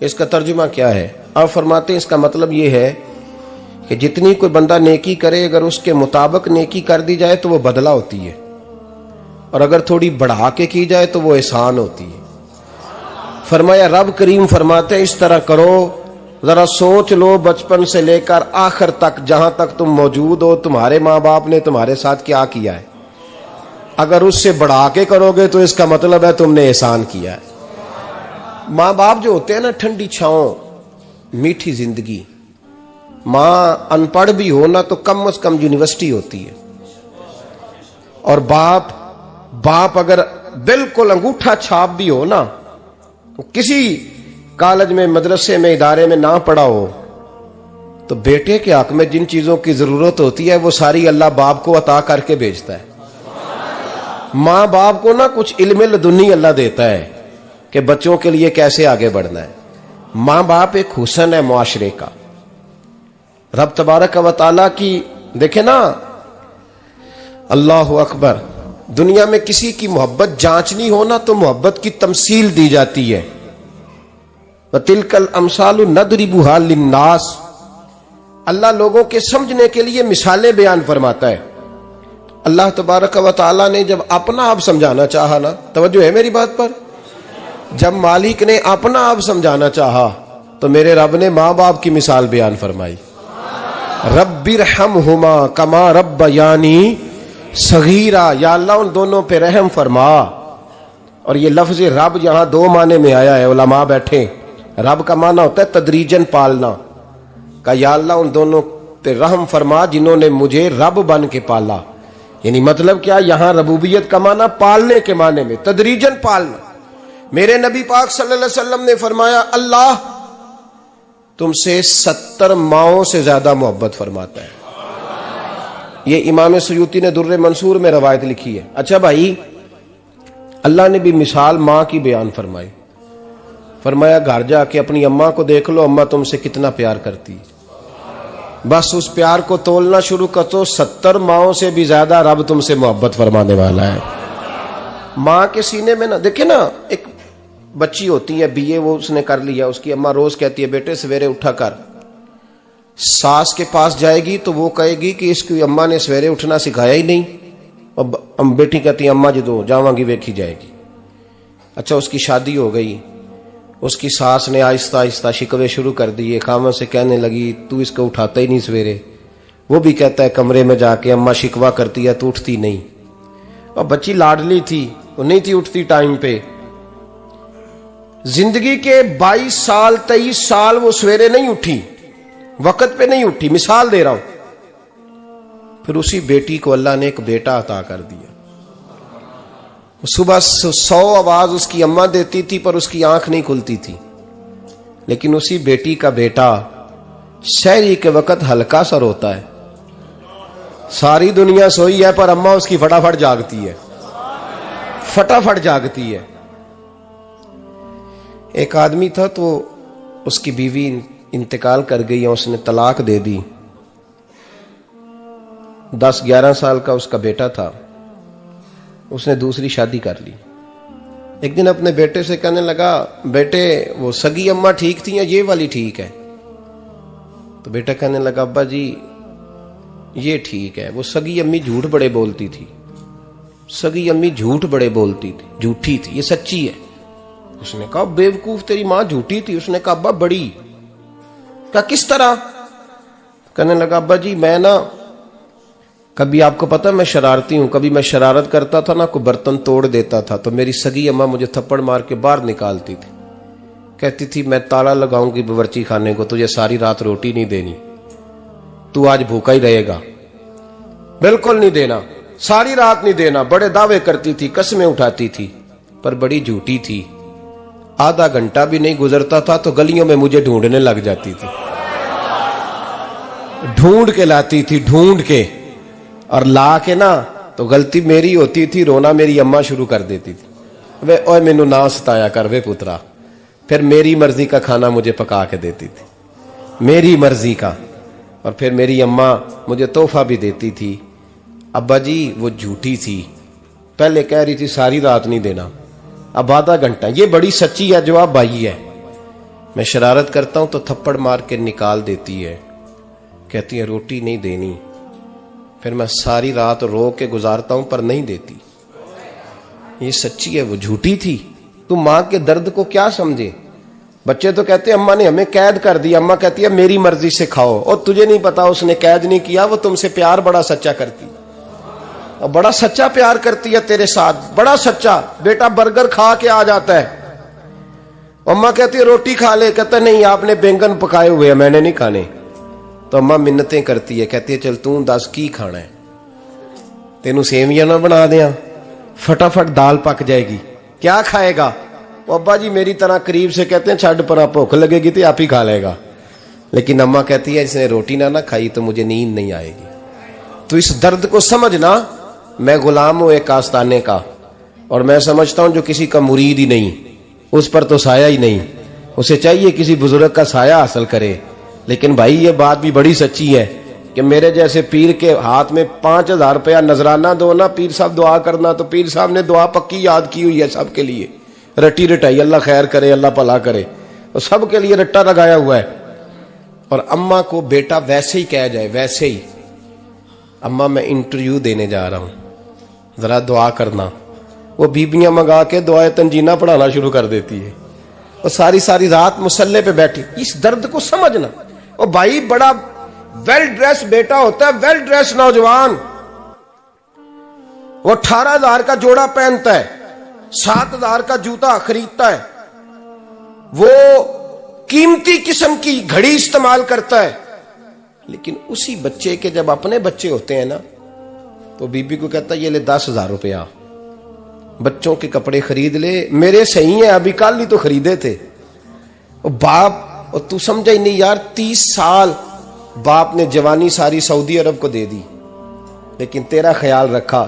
इसका तर्जुमा क्या है? आप फरमाते हैं इसका मतलब ये है कि जितनी कोई बंदा नेकी करे, अगर उसके मुताबिक नेकी कर दी जाए तो वो बदला होती है, और अगर थोड़ी बढ़ा के की जाए तो वो एहसान होती है। फरमाया रब करीम फरमाते हैं इस तरह करो, जरा सोच लो बचपन से लेकर आखिर तक, जहां तक तुम मौजूद हो, तुम्हारे माँ बाप ने तुम्हारे साथ क्या किया है। अगर उससे बढ़ा के करोगे तो इसका मतलब है तुमने एहसान किया है। माँ बाप जो होते हैं ना, ठंडी छांव, मीठी जिंदगी। माँ अनपढ़ भी हो ना तो कम से कम यूनिवर्सिटी होती है, और बाप अगर बिल्कुल अंगूठा छाप भी हो ना, किसी कॉलेज में, मदरसे में, इदारे में ना पढ़ा हो, तो बेटे के हक में जिन चीजों की जरूरत होती है वो सारी अल्लाह बाप को अता करके भेजता है। माँ बाप को ना कुछ इल्म लदुन्नी अल्लाह देता है कि बच्चों के लिए कैसे आगे बढ़ना है। माँ बाप एक हुस्न है मुआशरे का। रब तबारक व तआला की देखे ना, अल्लाह अकबर, दुनिया में किसी की मोहब्बत जांचनी हो ना तो मोहब्बत की तमसील दी जाती है। तिलकल अमसालु नदरिबुहा लिन्नास, अल्लाह लोगों के समझने के लिए मिसालें बयान फरमाता है। अल्लाह तबारक व तआला ने जब अपना आप समझाना चाहा ना, तवज्जो है मेरी बात पर, जब मालिक ने अपना आप समझाना चाहा तो मेरे रब ने माँ बाप की मिसाल बयान फरमाई। रब्बिरहमहुमा कमा रब्बयानी सगीरा, या अल्लाह उन दोनों पे रहम फरमा। और ये लफ्ज रब यहां दो माने में आया है, उलमा बैठे। रब का माना होता है तदरीजन पालना का, या अल्लाह उन दोनों पे रहम फरमा जिन्होंने मुझे रब बन के पाला। यानी मतलब क्या, यहां रबूबियत का माना पालने के माने में, तदरीजन पालना। मेरे नबी पाक सल्लल्लाहु अलैहि वसल्लम ने फरमाया अल्लाह तुमसे 70 माओं से ज्यादा मोहब्बत फरमाता है। ये इमाम सुयूती ने दुर्रे मंसूर में रवायत लिखी है। अच्छा भाई, अल्लाह ने भी मिसाल माँ की बयान फरमाई। फरमाया घर जाके अपनी अम्मा को देख लो, अम्मा तुमसे कितना प्यार करती है। बस उस प्यार को तोलना शुरू कर तो 70 माओं से भी ज्यादा रब तुमसे मोहब्बत फरमाने वाला है। माँ के सीने में ना, देखे ना, एक बच्ची होती है बीए, वो उसने कर लिया, उसकी अम्मा रोज कहती है बेटे सवेरे उठा कर। सास के पास जाएगी तो वो कहेगी कि इसकी अम्मा ने सवेरे उठना सिखाया ही नहीं, और बेटी कहती है अम्मा जी दो जावांगी वेखी जाएगी। अच्छा, उसकी शादी हो गई, उसकी सास ने आहिस्ता आहिस्ता शिकवे शुरू कर दिए, खामन से कहने लगी तू इसको उठाता ही नहीं सवेरे। वो भी कहता है कमरे में जाके अम्मा शिकवा करती है तू उठती नहीं। और बच्ची लाडली थी, वो नहीं थी उठती टाइम पे। जिंदगी के 22 साल 23 साल वो सवेरे नहीं उठी, वक्त पे नहीं उठी, मिसाल दे रहा हूं। फिर उसी बेटी को अल्लाह ने एक बेटा अता कर दिया। सुबह 100 आवाज उसकी अम्मा देती थी पर उसकी आंख नहीं खुलती थी, लेकिन उसी बेटी का बेटा शहरी के वक्त हल्का सा रोता है। सारी दुनिया सोई है पर अम्मा उसकी फटाफट जागती है, फटाफट जागती है। एक आदमी था तो उसकी बीवी इंतकाल कर गई और उसने तलाक दे दी। 10-11 साल का उसका बेटा था, उसने दूसरी शादी कर ली। एक दिन अपने बेटे से कहने लगा बेटे वो सगी अम्मा ठीक थी या ये वाली ठीक है? तो बेटा कहने लगा अब्बा जी ये ठीक है, वो सगी अम्मी झूठ बड़े बोलती थी, सगी अम्मी झूठ बड़े बोलती थी, झूठी थी, ये सच्ची है। उसने कहा बेवकूफ तेरी मां झूठी थी। उसने कहा अब्बा बड़ी। कहा किस तरह? कहने लगा अब्बा जी मैं ना, कभी आपको पता मैं शरारती हूं, कभी मैं शरारत करता था ना, कोई बर्तन तोड़ देता था तो मेरी सगी अम्मा मुझे थप्पड़ मार के बाहर निकालती थी। कहती थी मैं ताला लगाऊंगी बावर्ची खाने को, तुझे सारी रात रोटी नहीं देनी, तू आज भूखा ही रहेगा। बिल्कुल नहीं देना, सारी रात नहीं देना। बड़े दावे करती थी, कसमें उठाती थी, पर बड़ी झूठी थी। आधा घंटा भी नहीं गुजरता था तो गलियों में मुझे ढूंढने लग जाती थी, ढूंढ के लाती थी, ढूंढ के, और ला के ना तो गलती मेरी होती थी, रोना मेरी अम्मा शुरू कर देती थी। वे ओए मैनू ना सताया कर वे पुत्रा। फिर मेरी मर्जी का खाना मुझे पका के देती थी, मेरी मर्जी का। और फिर मेरी अम्मा मुझे तोहफा भी देती थी। अब्बा जी वो झूठी थी, पहले कह रही थी सारी रात नहीं देना, अब आधा घंटा। ये बड़ी सच्ची है जवाब भाई है। मैं शरारत करता हूं तो थप्पड़ मार के निकाल देती है, कहती है रोटी नहीं देनी। फिर मैं सारी रात रो के गुजारता हूं पर नहीं देती। ये सच्ची है, वो झूठी थी। तू मां के दर्द को क्या समझे। बच्चे तो कहते हैं अम्मा ने हमें कैद कर दिया, अम्मा कहती है मेरी मर्जी से खाओ। और तुझे नहीं पता उसने कैद नहीं किया, वो तुमसे प्यार बड़ा सच्चा करती, और बड़ा सच्चा प्यार करती है तेरे साथ, बड़ा सच्चा। बेटा बर्गर खा के आ जाता है, अम्मा कहती है रोटी खा ले, कहता नहीं आपने बैंगन पकाए हुए हैं मैंने नहीं खाने। तो अम्मा मिन्नतें करती है, कहती है चल तू दस की खाना है, तेनू सेवियां ना बना दिया, फटाफट दाल पक जाएगी, क्या खाएगा। अब्बा जी मेरी तरह करीब से कहते हैं छड़ पर भूख लगेगी तो आप ही खा लेगा। लेकिन अम्मा कहती है इसने रोटी ना खाई तो मुझे नींद नहीं आएगी। तो इस दर्द को समझना। मैं गुलाम हूं एक आस्ताने का, और मैं समझता हूं जो किसी का मुरीद ही नहीं उस पर तो साया ही नहीं, उसे चाहिए किसी बुजुर्ग का साया हासिल करे। लेकिन भाई ये बात भी बड़ी सच्ची है कि मेरे जैसे पीर के हाथ में 5000 रुपया नजराना दो ना, पीर साहब दुआ करना, तो पीर साहब ने दुआ पक्की याद की हुई है सबके लिए, रटी रटाई, अल्लाह खैर करे अल्लाह भला करे, और सबके लिए रट्टा लगाया हुआ है। और अम्मा को बेटा वैसे ही कह जाए, वैसे ही अम्मा मैं इंटरव्यू देने जा रहा हूं, जरा दुआ करना, वो बीबियां मंगा के दुआए तंजीना पढ़ाना शुरू कर देती है, और सारी सारी रात मुसल्ले पे बैठी। इस दर्द को समझना। और भाई बड़ा वेल ड्रेस बेटा होता है, वेल ड्रेस नौजवान, वो 18,000 का जोड़ा पहनता है, 7,000 का जूता खरीदता है, वो कीमती किस्म की घड़ी इस्तेमाल करता है। लेकिन उसी बच्चे के जब अपने बच्चे होते हैं ना, तो बीबी को कहता है ये ले 10,000 रुपया, बच्चों के कपड़े खरीद ले, मेरे सही है अभी कल ही तो खरीदे थे। और बाप, और तू समझा ही नहीं यार, 30 साल बाप ने जवानी सारी सऊदी अरब को दे दी, लेकिन तेरा ख्याल रखा।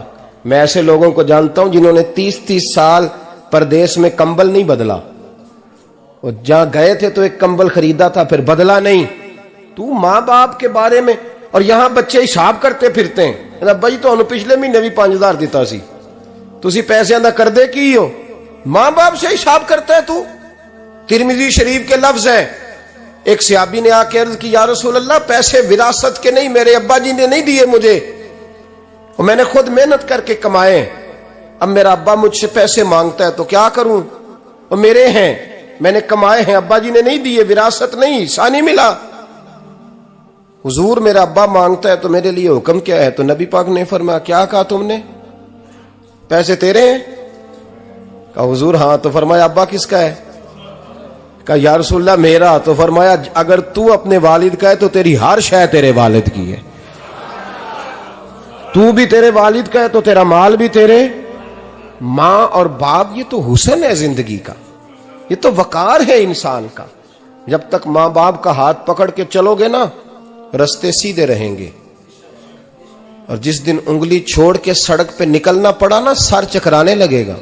मैं ऐसे लोगों को जानता हूं जिन्होंने 30-30 साल परदेश में कंबल नहीं बदला, और जहां गए थे तो एक कंबल खरीदा था फिर बदला नहीं। तू मां बाप के बारे में, और यहां बच्चे हिसाब करते फिरते हैं, भाई तो पिछले महीने भी 5,000 दिता सी, तुसी पैसे दा कर दे की हो, मां बाप से हिसाब करता है तू। तिरमिजी शरीफ के लफ्ज हैं, एक सहाबी ने आके अर्ज की या रसूल अल्लाह पैसे विरासत के नहीं, मेरे अब्बा जी ने नहीं दिए मुझे, और मैंने खुद मेहनत करके कमाए, अब मेरा अब्बा मुझसे पैसे मांगता है तो क्या करूं, और मेरे हैं, मैंने कमाए हैं, अब्बा जी ने नहीं दिए, विरासत नहीं, हिस्सा नहीं मिला। हुजूर मेरा अब्बा मांगता है तो मेरे लिए हुक्म क्या है। तो नबी पाक ने फरमाया क्या कहा तुमने, पैसे तेरे हैं? कहा हुजूर हाँ। तो फरमाया अब्बा किसका है? कहा या रसूलल्लाह मेरा। तो फरमाया अगर तू अपने वालिद का है तो तेरी हर शय तेरे वालिद की है, तू भी तेरे वालिद का है तो तेरा माल भी तेरे। मां और बाप ये तो हुस्न है जिंदगी का, ये तो वकार है इंसान का। जब तक मां बाप का हाथ पकड़ के चलोगे ना, रास्ते सीधे रहेंगे, और जिस दिन उंगली छोड़ के सड़क पे निकलना पड़ा ना, सर चकराने लगेगा।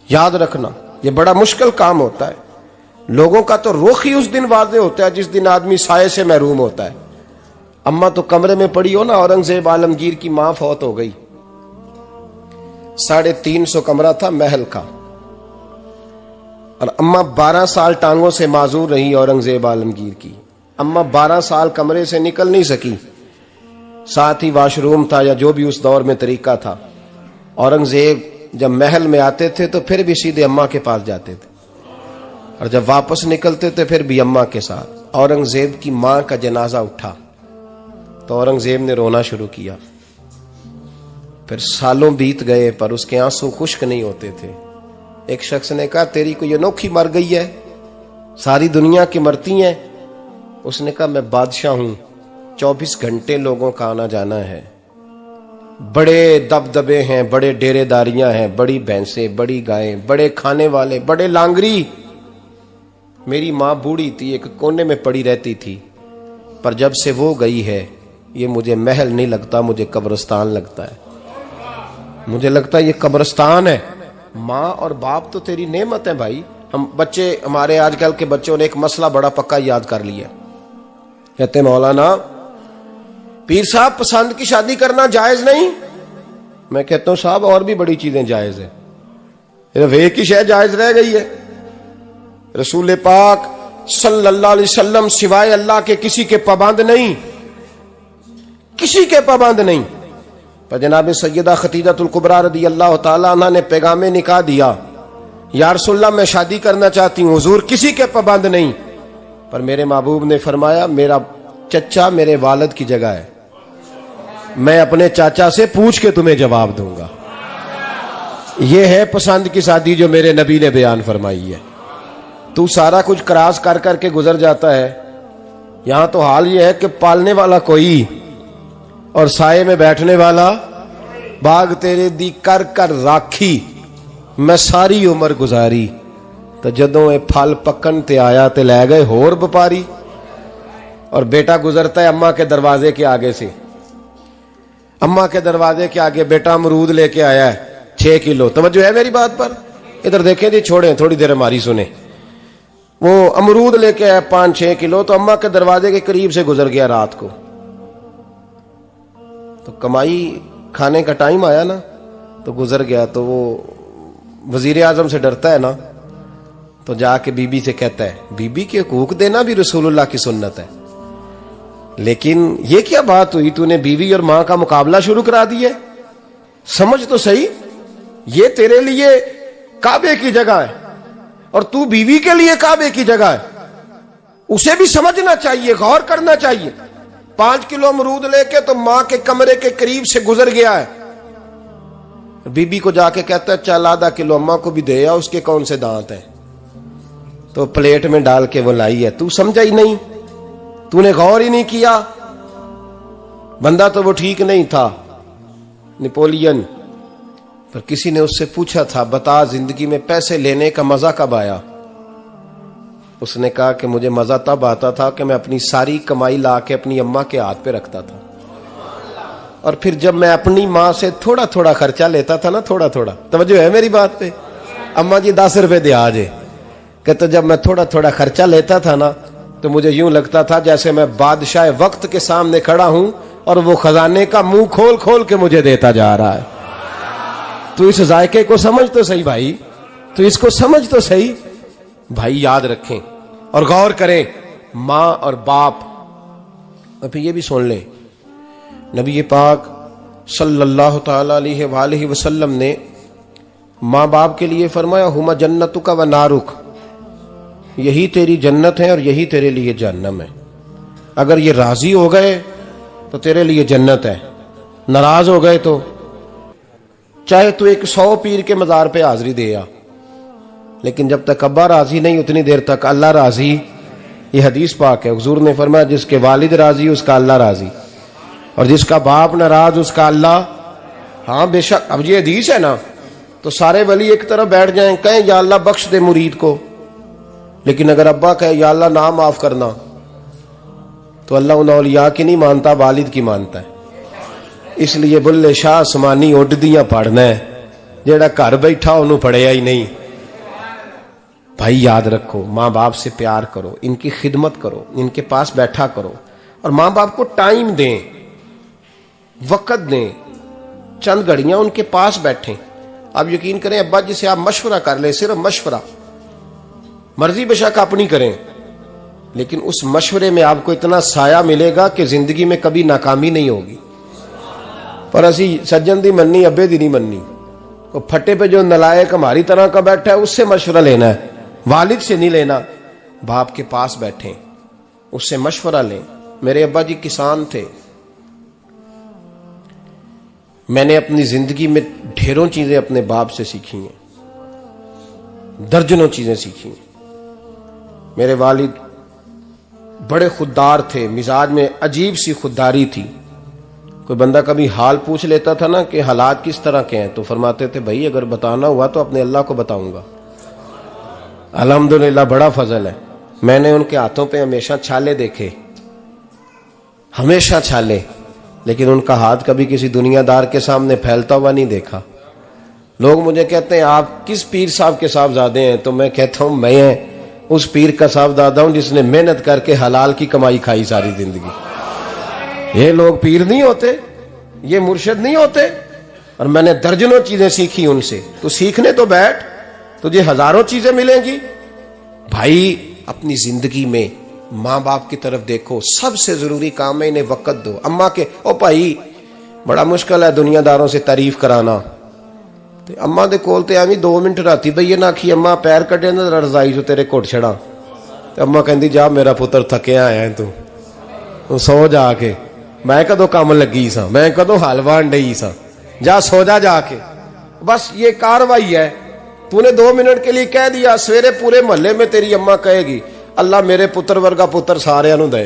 याद रखना ये बड़ा मुश्किल काम होता है। लोगों का तो रुख ही उस दिन वाज़े होता है जिस दिन आदमी साये से महरूम होता है। अम्मा तो कमरे में पड़ी हो ना, औरंगजेब आलमगीर की मां फौत हो गई, 350 कमरा था महल का, और अम्मा 12 साल टांगों से माजूर रही औरंगजेब आलमगीर की। अम्मा 12 साल कमरे से निकल नहीं सकी, साथ ही वॉशरूम था या जो भी उस दौर में तरीका था। औरंगजेब जब महल में आते थे तो फिर भी सीधे अम्मा के पास जाते थे, और जब वापस निकलते थे फिर भी अम्मा के साथ। औरंगजेब की मां का जनाजा उठा तो औरंगजेब ने रोना शुरू किया। फिर सालों बीत गए पर उसके आंसू खुश्क नहीं होते थे। एक शख्स ने कहा तेरी कोई अनोखी मर गई है, सारी दुनिया की मरती हैं। उसने कहा मैं बादशाह हूं, 24 घंटे लोगों का आना जाना है, बड़े दबदबे हैं, बड़े डेरेदारियां हैं, बड़ी भैंसें, बड़ी गायें, बड़े खाने वाले, बड़े लांगरी। मेरी मां बूढ़ी थी, एक कोने में पड़ी रहती थी, पर जब से वो गई है ये मुझे महल नहीं लगता, मुझे कब्रिस्तान लगता है। मुझे लगता है ये कब्रिस्तान है। माँ और बाप तो तेरी नेमत है भाई। हम बच्चे, हमारे आजकल के बच्चों ने एक मसला बड़ा पक्का याद कर लिया, कहते मौलाना पीर साहब पसंद की शादी करना जायज नहीं। मैं कहता हूं साहब और भी बड़ी चीजें जायज है, सिर्फ एक ही शय जायज रह गई है। रसूल पाक सल्लल्लाहु अलैहि वसल्लम सिवाय अल्लाह के किसी के पाबंद नहीं, किसी के पाबंद नहीं। पर जनाब सैयदा खतीजतुल कुबरा रदी अल्लाह ताला अन्हा ने पैगामे निकाह दिया, या रसूलल्लाह मैं शादी करना चाहती हूँ, हुजूर किसी के पाबंद नहीं। पर मेरे महबूब ने फरमाया मेरा चचा मेरे वालिद की जगह है, मैं अपने चाचा से पूछ के तुम्हें जवाब दूंगा। यह है पसंद की शादी जो मेरे नबी ने बयान फरमाई है। तू सारा कुछ क्रॉस कर करके गुजर जाता है। यहां तो हाल यह है कि पालने वाला कोई और साये में बैठने वाला, बाग तेरे दी कर कर राखी मैं सारी उम्र गुजारी, तो जदों ये फल पकन ते आया ते लै गए होर व्यापारी। और बेटा गुजरता है अम्मा के दरवाजे के आगे से, अम्मा के दरवाजे के आगे बेटा अमरूद लेके आया है 6 किलो। तवज्जो है मेरी बात पर? इधर देखें जी, छोड़ें थोड़ी देर हमारी सुने। वो अमरूद लेके आया 5-6 किलो, तो अम्मा के दरवाजे के करीब से गुजर गया रात को। तो कमाई खाने का टाइम आया ना, तो गुजर गया। तो वो वजीर आजम से डरता है ना, तो जाके बीबी से कहता है बीबी के हकूक देना भी रसूलुल्लाह की सुन्नत है। लेकिन ये क्या बात हुई, तूने बीवी और मां का मुकाबला शुरू करा दिया? समझ तो सही, ये तेरे लिए काबे की जगह है और तू बीवी के लिए काबे की जगह है। उसे भी समझना चाहिए, गौर करना चाहिए। 5 किलो अमरूद लेके तो मां के कमरे के करीब से गुजर गया है। बीबी को जाके कहता है चल आधा किलो अम्मा को भी दे आ, उसके कौन से दांत हैं। तो प्लेट में डाल के वो लाई है। तू समझा ही नहीं, तूने गौर ही नहीं किया। बंदा तो वो ठीक नहीं था, नेपोलियन। पर किसी ने उससे पूछा था बता जिंदगी में पैसे लेने का मजा कब आया? उसने कहा कि मुझे मजा तब आता था कि मैं अपनी सारी कमाई ला के अपनी अम्मा के हाथ पे रखता था, और फिर जब मैं अपनी माँ से थोड़ा थोड़ा खर्चा लेता था ना, थोड़ा थोड़ा, तवज्जो है मेरी बात पे? अम्मा जी 10 रुपए दे आज, कहते जब मैं थोड़ा थोड़ा खर्चा लेता था ना, तो मुझे यूं लगता था जैसे मैं बादशाह वक्त के सामने खड़ा हूं और वो खजाने का मुंह खोल खोल के मुझे देता जा रहा है। तो इस जायके को समझ तो सही भाई, तो इसको समझ तो सही भाई। याद रखें और गौर करें, मां और बाप। और फिर ये भी सुन लें, नबी पाक सल्लल्लाहु ताला अलैहि वसल्लम ने मां बाप के लिए फरमाया हुमा जन्नतुका व नारुक, यही तेरी जन्नत है और यही तेरे लिए जहन्नम है। अगर ये राजी हो गए तो तेरे लिए जन्नत है, नाराज हो गए तो चाहे तू 100 पीर के मजार पे हाजिरी दे आ, लेकिन जब तक अब्बा राजी नहीं उतनी देर तक अल्लाह राजी। ये हदीस पाक है, हुजूर ने फरमाया जिसके वालिद राजी उसका अल्लाह राजी, और जिसका बाप नाराज उसका अल्लाह। हाँ बेशक, अब ये हदीस है ना, तो सारे वली एक तरफ बैठ जाएं, कहें या अल्लाह बख्श दे मुरीद को, लेकिन अगर अब्बा कहे या अल्लाह ना माफ करना, तो अल्लाह उन औलिया की नहीं मानता, वालिद की मानता है। इसलिए बुल्ले शाह आसमानी उड्डियां पढ़ना है, जेड़ा घर बैठा उन्होंने पढ़िया ही नहीं। भाई याद रखो, माँ बाप से प्यार करो, इनकी खिदमत करो, इनके पास बैठा करो, और माँ बाप को टाइम दें, वक़्त दें, चंद घड़ियां उनके पास बैठें। आप यकीन करें, अब्बा जी से आप मशवरा कर ले, सिर्फ मशवरा, मर्जी बेशक अपनी करें, लेकिन उस मशवरे में आपको इतना साया मिलेगा कि जिंदगी में कभी नाकामी नहीं होगी। पर असी सज्जन दी मननी, अब्बे दी नहीं मननी। वो फटे पे जो नलायक हमारी तरह का बैठा है उससे मशवरा लेना है, वालिद से नहीं लेना। बाप के पास बैठे, उससे मशवरा लें। मेरे अब्बा जी किसान थे, मैंने अपनी जिंदगी में ढेरों चीजें अपने बाप से सीखी हैं, दर्जनों चीजें सीखी हैं। मेरे वालिद बड़े खुददार थे, मिजाज में अजीब सी खुददारी थी। कोई बंदा कभी हाल पूछ लेता था ना कि हालात किस तरह के हैं, तो फरमाते थे भाई अगर बताना हुआ तो अपने अल्लाह को बताऊंगा। अल्हम्दुलिल्लाह बड़ा फजल है, मैंने उनके हाथों पे हमेशा छाले देखे, हमेशा छाले, लेकिन उनका हाथ कभी किसी दुनियादार के सामने फैलता हुआ नहीं देखा। लोग मुझे कहते हैं आप किस पीर साहब के साहबजादे हैं, तो मैं कहता हूं मैं उस पीर का साहबजादा हूं जिसने मेहनत करके हलाल की कमाई खाई सारी जिंदगी। ये लोग पीर नहीं होते, ये मुर्शिद नहीं होते, और मैंने दर्जनों चीजें सीखी उनसे। तो सीखने तो बैठ, तुझे हजारों चीजें मिलेंगी। भाई अपनी जिंदगी में माँ बाप की तरफ देखो, सबसे जरूरी काम है इन्हें वक्त दो। अम्मा के ओ भाई बड़ा मुश्किल है दुनियादारों से तारीफ कराना, ते अम्मा दे कोल ते एवं 2 मिनट राती बईए ना आखी अम्मा पैर कटे ना रजाई चो तेरे घुट छड़ा, ते अम्मा कहती जा मेरा पुत्र थकिया आया तू सो जाके, मैं कदों काम लगी सा, मैं कदों हल वान डई सा, जा सो जा जाके। बस ये कार्रवाई है। तूने 2 मिनट के लिए कह दिया, सवेरे पूरे मोहल्ले में तेरी अम्मा कहेगी अल्लाह मेरे पुत्र वर्गा पुत्र सारियां नूं दे।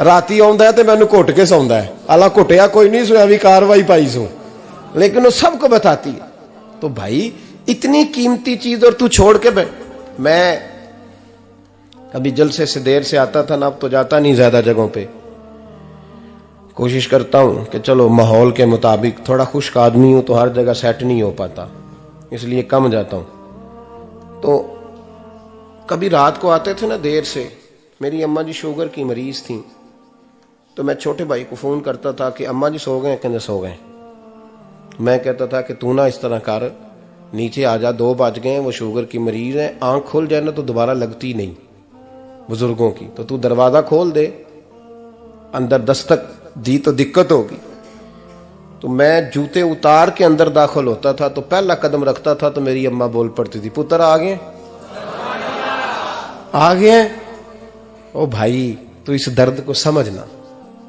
राती आउंदा है ते मैनू घुट के सौंदा है, अल्लाह घुटिया कोई नहीं सुना भी कार्रवाई पाई सू, लेकिन वो सबको बताती है। तो भाई इतनी कीमती चीज और तू छोड़ के मैं कभी जलसे से देर से आता था ना, अब तो जाता नहीं ज्यादा जगहों पे, कोशिश करता हूं कि चलो माहौल के मुताबिक, थोड़ा खुश्क आदमी हूं तो हर जगह सेट नहीं हो पाता, इसलिए कम जाता हूं। तो कभी रात को आते थे ना देर से, मेरी अम्मा जी शुगर की मरीज थी, तो मैं छोटे भाई को फोन करता था कि अम्मा जी सो गए, कहते सो गए। मैं कहता था कि तू ना इस तरह कर, नीचे आ जा, 2 बज गए, वो शुगर की मरीज है, आंख खुल जाए ना तो दोबारा लगती नहीं बुजुर्गों की, तो तू दरवाजा खोल दे, अंदर दस्तक दी तो दिक्कत होगी। तो मैं जूते उतार के अंदर दाखिल होता था, तो पहला कदम रखता था तो मेरी अम्मा बोल पड़ती थी पुत्र आ गए, आ गए। ओ भाई तू इस दर्द को समझना,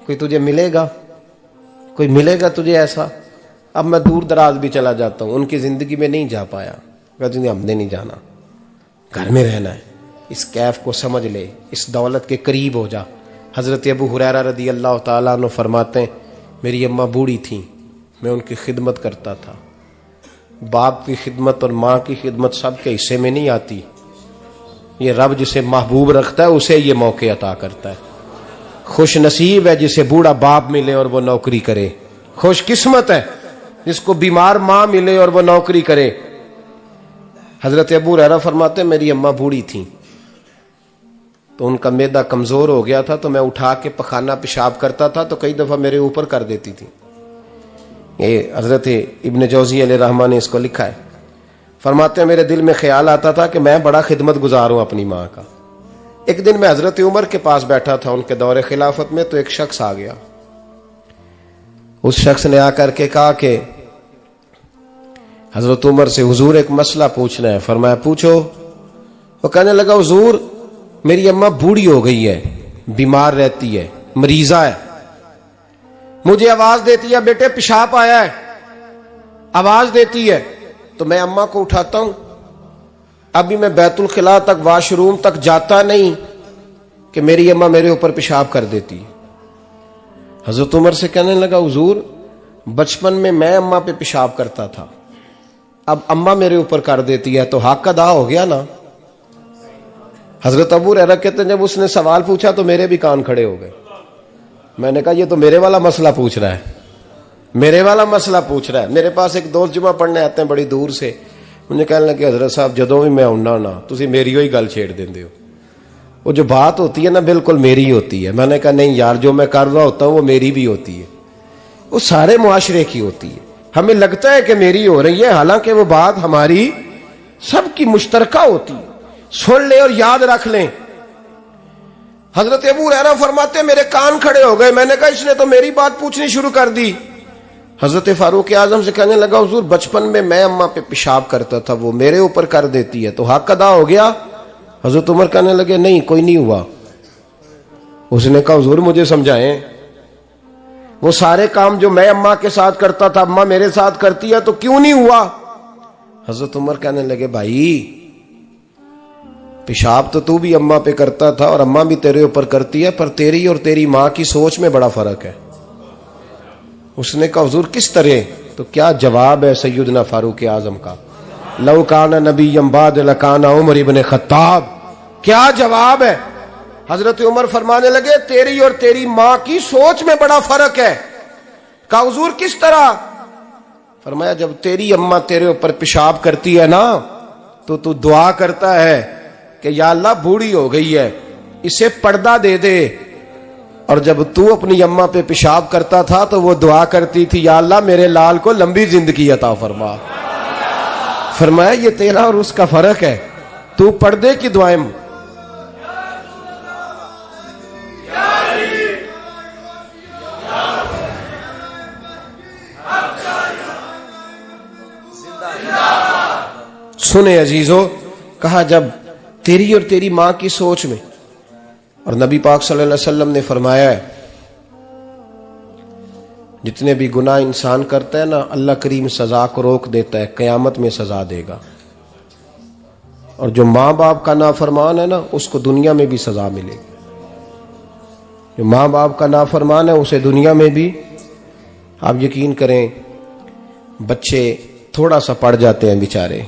कोई तुझे मिलेगा, कोई मिलेगा तुझे ऐसा। अब मैं दूर दराज भी चला जाता हूं, उनकी जिंदगी में नहीं जा पाया, कहती नहीं हमने नहीं जाना, घर में रहना है, इस कैफ को समझ ले, इस दौलत के करीब हो जा। हजरत अबू हुरैरा रदी अल्लाह ताला अन्हु फरमाते हैं मेरी अम्मा बूढ़ी थी, मैं उनकी खिदमत करता था। बाप की खिदमत और माँ की खिदमत सबके हिस्से में नहीं आती, ये रब जिसे महबूब रखता है उसे ये मौके अता करता है। खुश नसीब है जिसे बूढ़ा बाप मिले और वो नौकरी करे, खुश किस्मत है जिसको बीमार माँ मिले और वो नौकरी करे। हजरत अबू हुरैरा फरमाते मेरी अम्मा बूढ़ी थी, तो उनका मैदा कमजोर हो गया था, तो मैं उठा के पखाना पेशाब करता था तो कई दफा मेरे ऊपर कर देती थी। ये हजरत इब्न जौजी अलैहिर्रहमा ने इसको लिखा है, फरमाते हैं मेरे दिल में ख्याल आता था कि मैं बड़ा खिदमत गुजार हूं अपनी माँ का। एक दिन मैं हजरत उमर के पास बैठा था उनके दौरे खिलाफत में, तो एक शख्स आ गया। उस शख्स ने आकर के कहा कि हजरत उमर से हुजूर एक मसला पूछना है। फरमाया पूछो। वो कहने लगा हुजूर मेरी अम्मा बूढ़ी हो गई है, बीमार रहती है, मरीजा है, मुझे आवाज देती है बेटे पेशाब आया है, आवाज देती है, तो मैं अम्मा को उठाता हूं। अभी मैं बैतुल खिला तक, वॉशरूम तक जाता नहीं कि मेरी अम्मा मेरे ऊपर पेशाब कर देती है। हजरत उमर से कहने लगा हुजूर बचपन में मैं अम्मा पे पेशाब करता था, अब अम्मा मेरे ऊपर कर देती है, तो हक अदा हो गया ना। हजरत अबू हुरैरा कहते हैं जब उसने सवाल पूछा तो मेरे भी कान खड़े हो गए। मैंने कहा ये तो मेरे वाला मसला पूछ रहा है, मेरे वाला मसला पूछ रहा है। मेरे पास एक दोस्त जुमा पढ़ने आते हैं बड़ी दूर से, मुझे कहने लगे हजरत साहब जदों भी मैं आउना ना तुसी मेरी ही गल छेड़ देंदे हो, वो जो बात होती है ना बिल्कुल मेरी होती है। मैंने कहा नहीं यार जो मैं कर रहा होता हूँ वो मेरी भी होती है, वो सारे मुआशरे की होती है। हमें लगता है कि मेरी हो रही है, हालांकि वो बात हमारी सबकी मुश्तरका होती है। सुन ले और याद रख लें। हजरत अबू हुरैरा फरमाते मेरे कान खड़े हो गए। मैंने कहा इसने तो मेरी बात पूछनी शुरू कर दी। हजरत फारूक आजम से कहने लगा हुजूर बचपन में मैं अम्मा पे पेशाब करता था, वो मेरे ऊपर कर देती है, तो हक अदा हो गया। हजरत उमर कहने लगे नहीं कोई नहीं हुआ। उसने कहा हुजूर मुझे समझाएं, वो सारे काम जो मैं अम्मा के साथ करता था अम्मा मेरे साथ करती है, तो क्यों नहीं हुआ। हजरत उमर कहने लगे भाई पेशाब तो तू भी अम्मा पे करता था और अम्मा भी तेरे ऊपर करती है, पर तेरी और तेरी माँ की सोच में बड़ा फर्क है। उसने कहा हुजूर किस तरह, तो क्या जवाब है सैयदना फारूक आजम का, लौ काना नबीय्यम बाद लकाना उमर इब्न खत्ताब। क्या जवाब है। हजरत उमर फरमाने लगे तेरी और तेरी माँ की सोच में बड़ा फर्क है। कहा हुजूर किस तरह। फरमाया जब तेरी अम्मा तेरे ऊपर पेशाब करती है ना तो तू दुआ करता है कि या अल्लाह बूढ़ी हो गई है इसे पर्दा दे दे, और जब तू अपनी अम्मा पे पेशाब करता था तो वो दुआ करती थी या अल्लाह मेरे लाल को लंबी जिंदगी अता फरमा। फरमाया ये तेरा और उसका फर्क है, तू पर्दे की दुआएं सुने अजीजों, कहा जब तेरी और तेरी मां की सोच में, और नबी पाक सल्लल्लाहु अलैहि वसल्लम ने फरमाया है जितने भी गुनाह इंसान करता है ना, अल्लाह करीम सजा को रोक देता है, कयामत में सजा देगा। और जो माँ बाप का नाफरमान है ना, उसको दुनिया में भी सजा मिलेगी। जो माँ बाप का नाफरमान है उसे दुनिया में भी, आप यकीन करें, बच्चे थोड़ा सा पड़ जाते हैं बेचारे,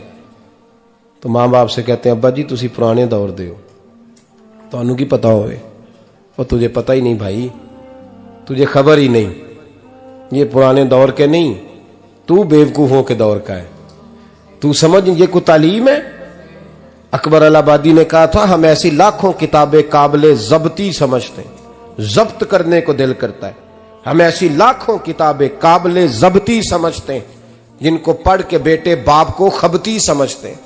तो माँ बाप से कहते हैं अब्बा जी तुसी पुराने दौर दे हो, तो की पता होवे, और तुझे पता ही नहीं भाई, तुझे खबर ही नहीं, ये पुराने दौर के नहीं, तू बेवकूफों के दौर का है, तू समझ ये को तालीम है। अकबर अलाहाबादी ने कहा था हम ऐसी लाखों किताबें काबिले जब्ती समझते हैं, जब्त करने को दिल करता है, हम ऐसी लाखों किताबें काबिले जब्ती समझते हैं जिनको पढ़ के बेटे बाप को खबती समझते हैं।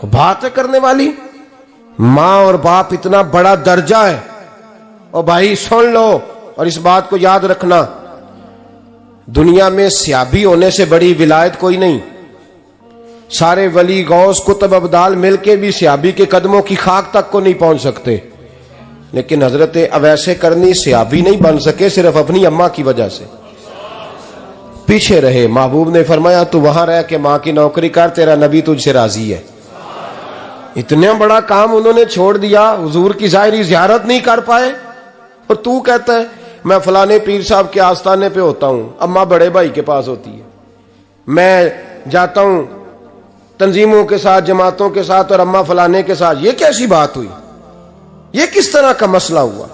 बात करने वाली मां और बाप इतना बड़ा दर्जा है। और भाई सुन लो और इस बात को याद रखना, दुनिया में सियाबी होने से बड़ी विलायत कोई नहीं। सारे वली गौस कुतुब अब्दाल मिलके भी सियाबी के कदमों की खाक तक को नहीं पहुंच सकते, लेकिन हजरत अवैसे करनी सियाबी नहीं बन सके सिर्फ अपनी अम्मा की वजह से, पीछे रहे। महबूब ने फरमाया तू वहां रह के मां की नौकरी कर, तेरा नबी तुझसे राजी है। इतना बड़ा काम उन्होंने छोड़ दिया, हुजूर की जाहिरी ज़ियारत नहीं कर पाए, और तू कहता है मैं फलाने पीर साहब के आस्थाने पे होता हूं, अम्मा बड़े भाई के पास होती है, मैं जाता हूं तंजीमों के साथ, जमातों के साथ, और अम्मा फलाने के साथ। ये कैसी बात हुई? ये किस तरह का मसला हुआ?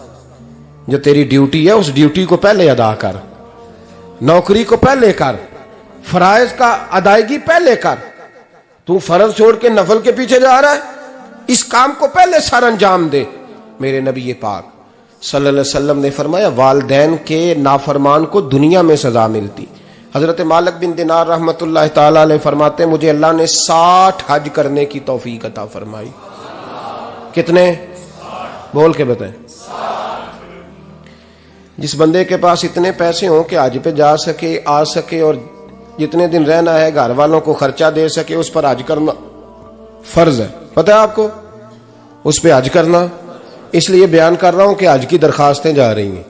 जो तेरी ड्यूटी है उस ड्यूटी को पहले अदा कर, नौकरी को पहले कर, फराइज का अदायगी पहले कर। तू फर्ज छोड़ के नफल के पीछे जा रहा है, इस काम को पहले सर अंजाम दे। मेरे नबी पाक सल्लल्लाहु अलैहि वसल्लम ने फरमाया वालिदैन के नाफरमान को दुनिया में सजा मिलती। हजरत मालिक बिन दिनार रहमतुल्लाह ताला अलैह फरमाते मुझे अल्लाह ने 60 हज करने की तौफीक अता फरमाई। कितने? बोल के बताएं। जिस बंदे के पास इतने पैसे हों कि हज पे जा सके, आ सके, और जितने दिन रहना है घर वालों को खर्चा दे सके, उस पर हज करना फर्ज है। पता है आपको, उस पर हज करना। इसलिए बयान कर रहा हूं कि हज की दरखास्तें जा रही हैं।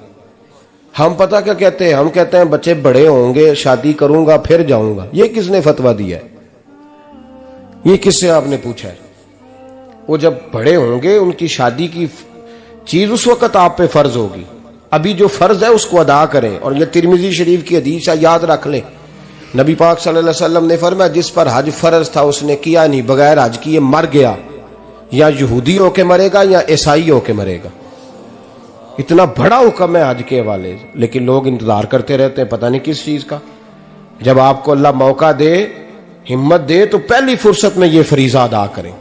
हम पता क्या कहते हैं? हम कहते हैं बच्चे बड़े होंगे, शादी करूंगा फिर जाऊंगा। ये किसने फतवा दिया है? ये किससे आपने पूछा है? वो जब बड़े होंगे उनकी शादी की चीज उस वक्त आप पे फर्ज होगी। अभी जो फर्ज है उसको अदा करें। और ये तिरमिजी शरीफ की हदीस है, याद रख लें। नबी पाक सल्लल्लाहु अलैहि वसल्लम ने फरमाया जिस पर हज फर्ज था उसने किया नहीं, बगैर हज किए मर गया, या यहूदी होके मरेगा या ईसाई होके मरेगा। इतना बड़ा हुक्म है हज के हवाले, लेकिन लोग इंतजार करते रहते हैं पता नहीं किस चीज का। जब आपको अल्लाह मौका दे, हिम्मत दे, तो पहली फुर्सत में ये फरीजा अदा करें,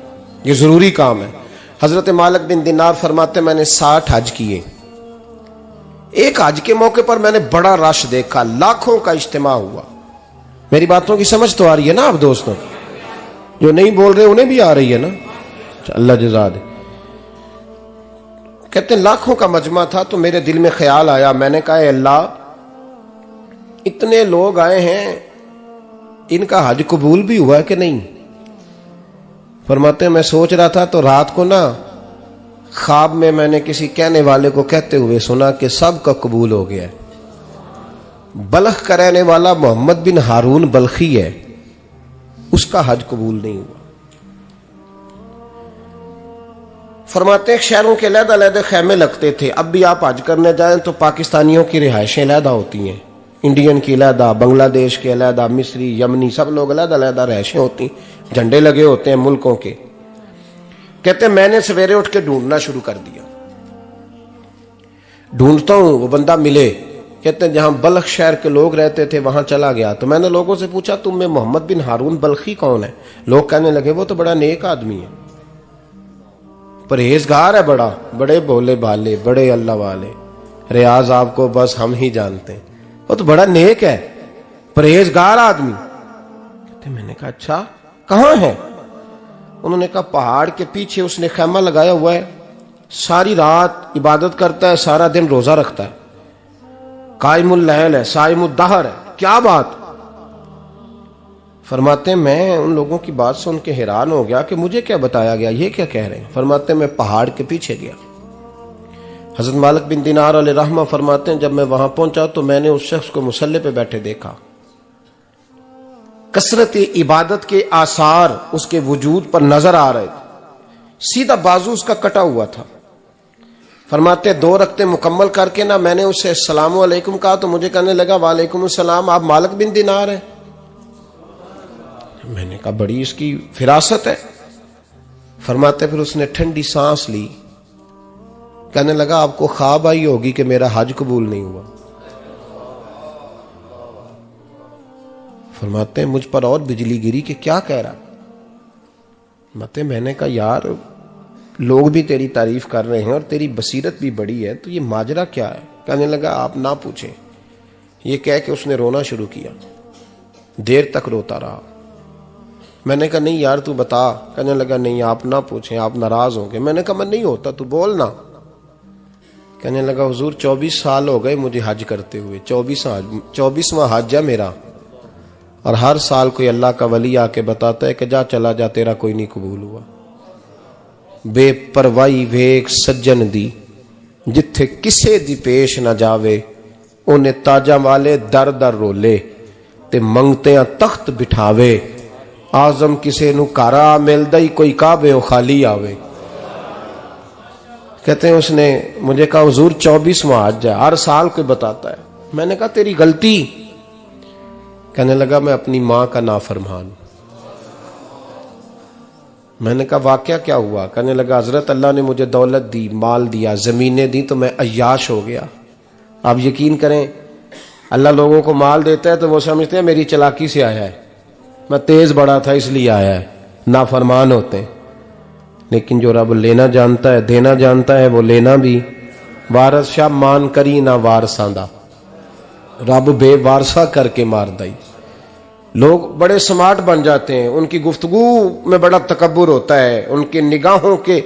ये जरूरी काम है। हजरत मालिक बिन दिनार फरमाते मैंने 60 हज किए। एक हज के मौके पर मैंने बड़ा रश देखा, लाखों का इज्तिमा हुआ। मेरी बातों की समझ तो आ रही है ना आप दोस्तों? जो नहीं बोल रहे उन्हें भी आ रही है ना? अल्लाह जज़ा दे। कहते लाखों का मजमा था, तो मेरे दिल में ख्याल आया, मैंने कहा अल्लाह इतने लोग आए हैं, इनका हज कबूल भी हुआ है कि नहीं? फरमाते मैं सोच रहा था तो रात को ना ख्वाब में मैंने किसी कहने वाले को कहते हुए सुना कि सब का कबूल हो गया है। बल्ख का रहने वाला मोहम्मद बिन हारून बल्खी है, उसका हज कबूल नहीं हुआ। फरमाते शहरों के अलग-अलग खैमे लगते थे। अब भी आप हज करने जाएं तो पाकिस्तानियों की रिहायशें अलहदा होती हैं, इंडियन की अलहदा, बांग्लादेश के अलहदा, मिस्री, यमनी, सब लोग अलग-अलग रिहायशें होती, झंडे लगे होते हैं मुल्कों के। कहते मैंने सवेरे उठ के ढूंढना शुरू कर दिया, ढूंढता हूं वो बंदा मिले। कहते जहां बल्ख शहर के लोग रहते थे वहां चला गया, तो मैंने लोगों से पूछा तुम में मोहम्मद बिन हारून बल्खी कौन है? लोग कहने लगे वो तो बड़ा नेक आदमी है, परहेजगार है, बड़ा बड़े भोले भाले, बड़े अल्लाह वाले, रियाज आपको बस हम ही जानते हैं, वो तो बड़ा नेक है, परहेजगार आदमी। कहते मैंने कहा अच्छा कहां है? उन्होंने कहा पहाड़ के पीछे उसने खैमा लगाया हुआ है, सारी रात इबादत करता है, सारा दिन रोजा रखता है, कायमुल लैल है, साइमुद दहर है। क्या बात? फरमाते मैं उन लोगों की बात सुन के हैरान हो गया कि मुझे क्या बताया गया, ये क्या कह रहे हैं। फरमाते मैं पहाड़ के पीछे गया। हजरत मालिक बिन दिनार अलैहि रहमा फरमाते हैं जब मैं वहां पहुंचा तो मैंने उस शख्स को मुसल्ले पे बैठे देखा। कसरत इबादत के आसार उसके वजूद पर नजर आ रहे थे। सीधा बाजू उसका कटा हुआ था। फरमाते 2 रकते मुकम्मल करके ना मैंने उससे अस्सलामु अलैकुम कहा तो मुझे कहने लगा वालेकुम अस्सलाम, आप मालिक बिन दिनार हैं। मैंने कहा बड़ी इसकी फिरासत है। फरमाते फिर उसने ठंडी सांस ली, कहने लगा आपको ख्वाब आई होगी कि मेरा हज कबूल नहीं हुआ। फरमाते मुझ पर और बिजली गिरी कि क्या कह रहा। फरमाते मैंने कहा यार लोग भी तेरी तारीफ कर रहे हैं और तेरी बसीरत भी बड़ी है, तो ये माजरा क्या है। कहने लगा आप ना पूछें। ये कह के उसने रोना शुरू किया। देर तक रोता रहा। मैंने कहा नहीं यार तू बता। कहने लगा नहीं आप ना पूछें, आप नाराज होंगे। मैंने कहा मैं नहीं होता, तू बोल ना। कहने लगा हुजूर 24 साल हो गए मुझे हज करते हुए, 24वां हज है मेरा, और हर साल कोई अल्लाह का वली आके बताता है कि जा चला जा तेरा कोई नहीं कबूल हुआ। बेपरवाही वेख सज्जन दी जिथे किसे दी पेश ना जावे, उन्हें ताजा वाले दर दर रोले ते मंगते तख्त बिठावे। आजम किसे नु कारा मिलदा ही कोई काबे ओ खाली आवे। कहते हैं उसने मुझे कहा हुजूर 24वां हज है, हर साल कोई बताता है। मैंने कहा तेरी गलती। कहने लगा मैं अपनी मां का नाफरमान। मैंने कहा वाकया क्या हुआ। कहने लगा हजरत अल्लाह ने मुझे दौलत दी, माल दिया, जमीनें दी, तो मैं अय्याश हो गया। आप यकीन करें अल्लाह लोगों को माल देता है तो वो समझते हैं मेरी चालाकी से आया है, मैं तेज बड़ा था इसलिए आया है। नाफरमान होते हैं। लेकिन जो रब लेना जानता है, देना जानता है, वो लेना भी। वारस शाह मान करी ना वारसां दा, रब बेवारसा करके मार दई। लोग बड़े स्मार्ट बन जाते हैं, उनकी गुफ्तगू में बड़ा तकब्बुर होता है, उनके निगाहों के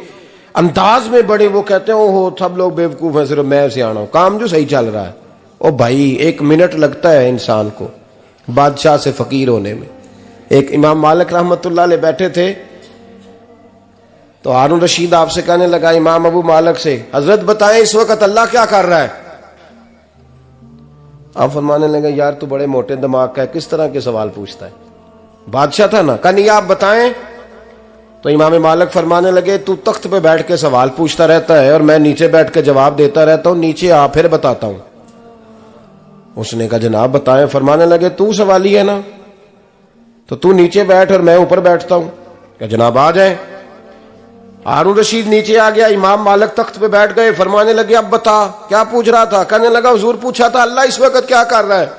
अंदाज में बड़े, वो कहते हैं ओहो सब लोग बेवकूफ हैं, सिर्फ मैं सियाना हूं, काम जो सही चल रहा है। ओ भाई 1 मिनट लगता है इंसान को बादशाह से फकीर होने में। एक इमाम मालिक रहमतुल्लाह अलैह बैठे थे तो हारून रशीद आपसे कहने लगा इमाम अबू मालिक से, हजरत बताएं इस वक्त अल्लाह क्या कर रहा है। आप फरमाने लगे यार तू बड़े मोटे दिमाग का है, किस तरह के सवाल पूछता है। बादशाह था ना, कहा नहीं आप बताएं। तो इमाम मालिक फरमाने लगे तू तख्त पे बैठ के सवाल पूछता रहता है और मैं नीचे बैठ के जवाब देता रहता हूं, नीचे आ फिर बताता हूं। उसने कहा जनाब बताएं। फरमाने लगे तू सवाली है ना, तो तू नीचे बैठ और मैं ऊपर बैठता हूं। क्या जनाब आ जाए। हारून रशीद नीचे आ गया, इमाम मालिक तख्त पे बैठ गए। फरमाने लगे अब बता क्या पूछ रहा था। कहने लगा हुजूर पूछा था अल्लाह इस वक्त क्या कर रहा है।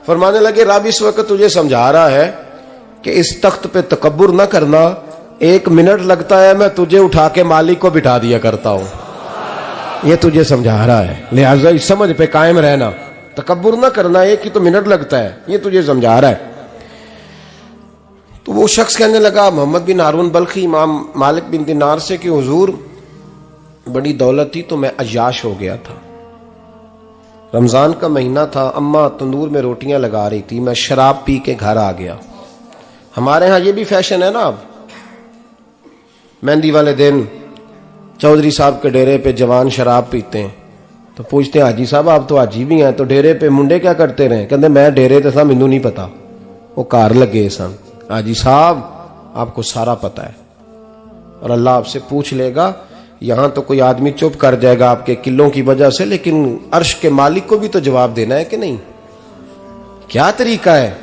फरमाने लगे रब इस वक्त तुझे समझा रहा है कि इस तख्त पे तकब्बुर न करना, 1 मिनट लगता है मैं तुझे उठा के मालिक को बिठा दिया करता हूं, ये तुझे समझा रहा है, लिहाजा इस समझ पे कायम रहना, तकब्बुर न करना, 1 ही तो मिनट लगता है, ये तुझे समझा रहा है। तो वो शख्स कहने लगा मोहम्मद बिन हारून बल्खी इमाम मालिक बिन दिनार से कि हुजूर बड़ी दौलत थी तो मैं अय्याश हो गया था। रमजान का महीना था, अम्मा तंदूर में रोटियां लगा रही थी, मैं शराब पी के घर आ गया। हमारे यहाँ ये भी फैशन है ना, अब मेहंदी वाले दिन चौधरी साहब के डेरे पे जवान शराब पीते हैं तो पूछते हैं हाजी साहब आप तो हाजी भी हैं, तो डेरे पे मुंडे क्या करते रहे। कहते मैं डेरे तो सा मैनू नहीं पता, वो कार लगे सन। हाजी साहब आपको सारा पता है और अल्लाह आपसे पूछ लेगा। यहां तो कोई आदमी चुप कर जाएगा आपके किलों की वजह से, लेकिन अर्श के मालिक को भी तो जवाब देना है कि नहीं। क्या तरीका है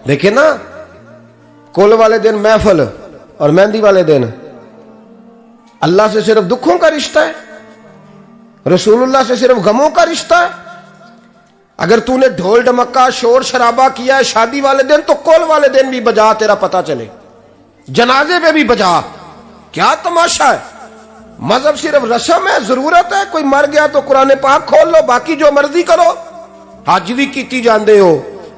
देखे ना, कुल वाले दिन महफिल और मेहंदी वाले दिन अल्लाह से सिर्फ दुखों का रिश्ता है, रसूलुल्लाह से सिर्फ गमों का रिश्ता है। अगर तूने ढोल ढमक्का शोर शराबा किया है शादी वाले दिन तो कुल वाले दिन भी बजा, तेरा पता चले, जनाजे पे भी बजा। क्या तमाशा है। मजहब सिर्फ रस्म है, जरूरत है, कोई मर गया तो कुरान पाक खोल लो, बाकी जो मर्जी करो। हज भी कीती जांदे हो,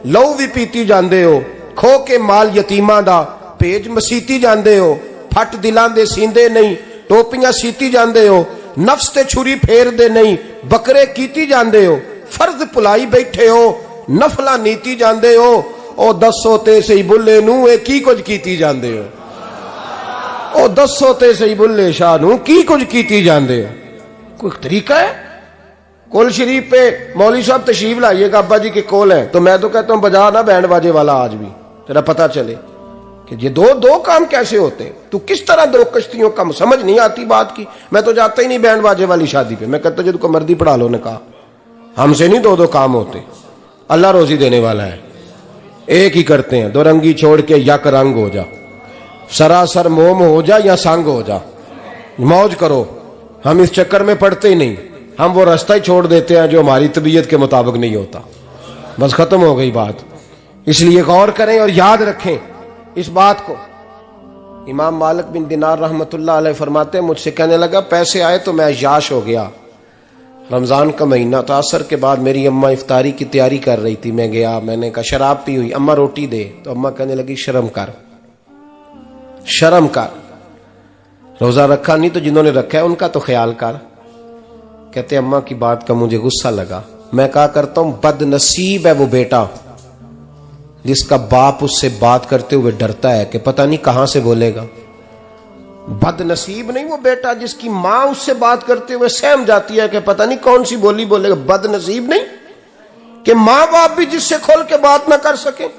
लहू भी पीती जांदे हो, खो के माल यतीमां दा भेज मसीती जांदे हो, फट दिलां दे सींदे नहीं, टोपियां सीती जांदे हो, नफ्स ते छुरी फेर दे नहीं, बकरे कीती जांदे हो, फर्ज भुलाई बैठे हो, नफला नीति जांदे हो, ओ दसो ते सही बुल्ले नू ए की कुछ कीती जांदे हो, ओ दसो ते सही बुल्ले शाह नू की कुछ कीती जांदे हो। कोई तरीका है? कोल शरीफ पे मौलवी साहब तशरीफ लाइएगा, अब्बा जी के कोल है, तो मैं तो कहता हूं बजा ना बैंड बाजे वाला आज भी, तेरा पता चले कि ये दो दो काम कैसे होते हैं। तू किस तरह दो कश्तियों का, समझ नहीं आती बात की। मैं तो जाता ही नहीं बैंड बाजे वाली शादी पे, मैं कहता जो तुमको मर्दी पढ़ा लो। ने कहा हमसे नहीं दो दो काम होते, अल्लाह रोजी देने वाला है, एक ही करते हैं। दो रंगी छोड़ के यक रंग हो जा, सरासर मोम हो जा या संग हो जा, मौज करो। हम इस चक्कर में पड़ते ही नहीं, हम वो रास्ता ही छोड़ देते हैं जो हमारी तबीयत के मुताबिक नहीं होता। बस खत्म हो गई बात। इसलिए गौर करें और याद रखें इस बात को। इमाम मालिक बिन दिनार रहमतुल्लाह अलैह फरमाते हैं, मुझसे कहने लगा पैसे आए तो मैं याश हो गया। रमजान का महीना था, असर के बाद मेरी अम्मा इफ्तारी की तैयारी कर रही थी, मैं गया, मैंने कहा शराब पी हुई, अम्मा रोटी दे। तो अम्मा कहने लगी शर्म कर, शर्म कर, रोजा रखा नहीं तो जिन्होंने रखा है उनका तो ख्याल कर। कहते अम्मा की बात का मुझे गुस्सा लगा। मैं कहा करता हूं बदनसीब है वो बेटा जिसका बाप उससे बात करते हुए डरता है कि पता नहीं कहां से बोलेगा। बदनसीब नहीं वो बेटा जिसकी मां उससे बात करते हुए सहम जाती है कि पता नहीं कौन सी बोली बोलेगा। बदनसीब नहीं कि मां बाप भी जिससे खोल के बात ना कर सके।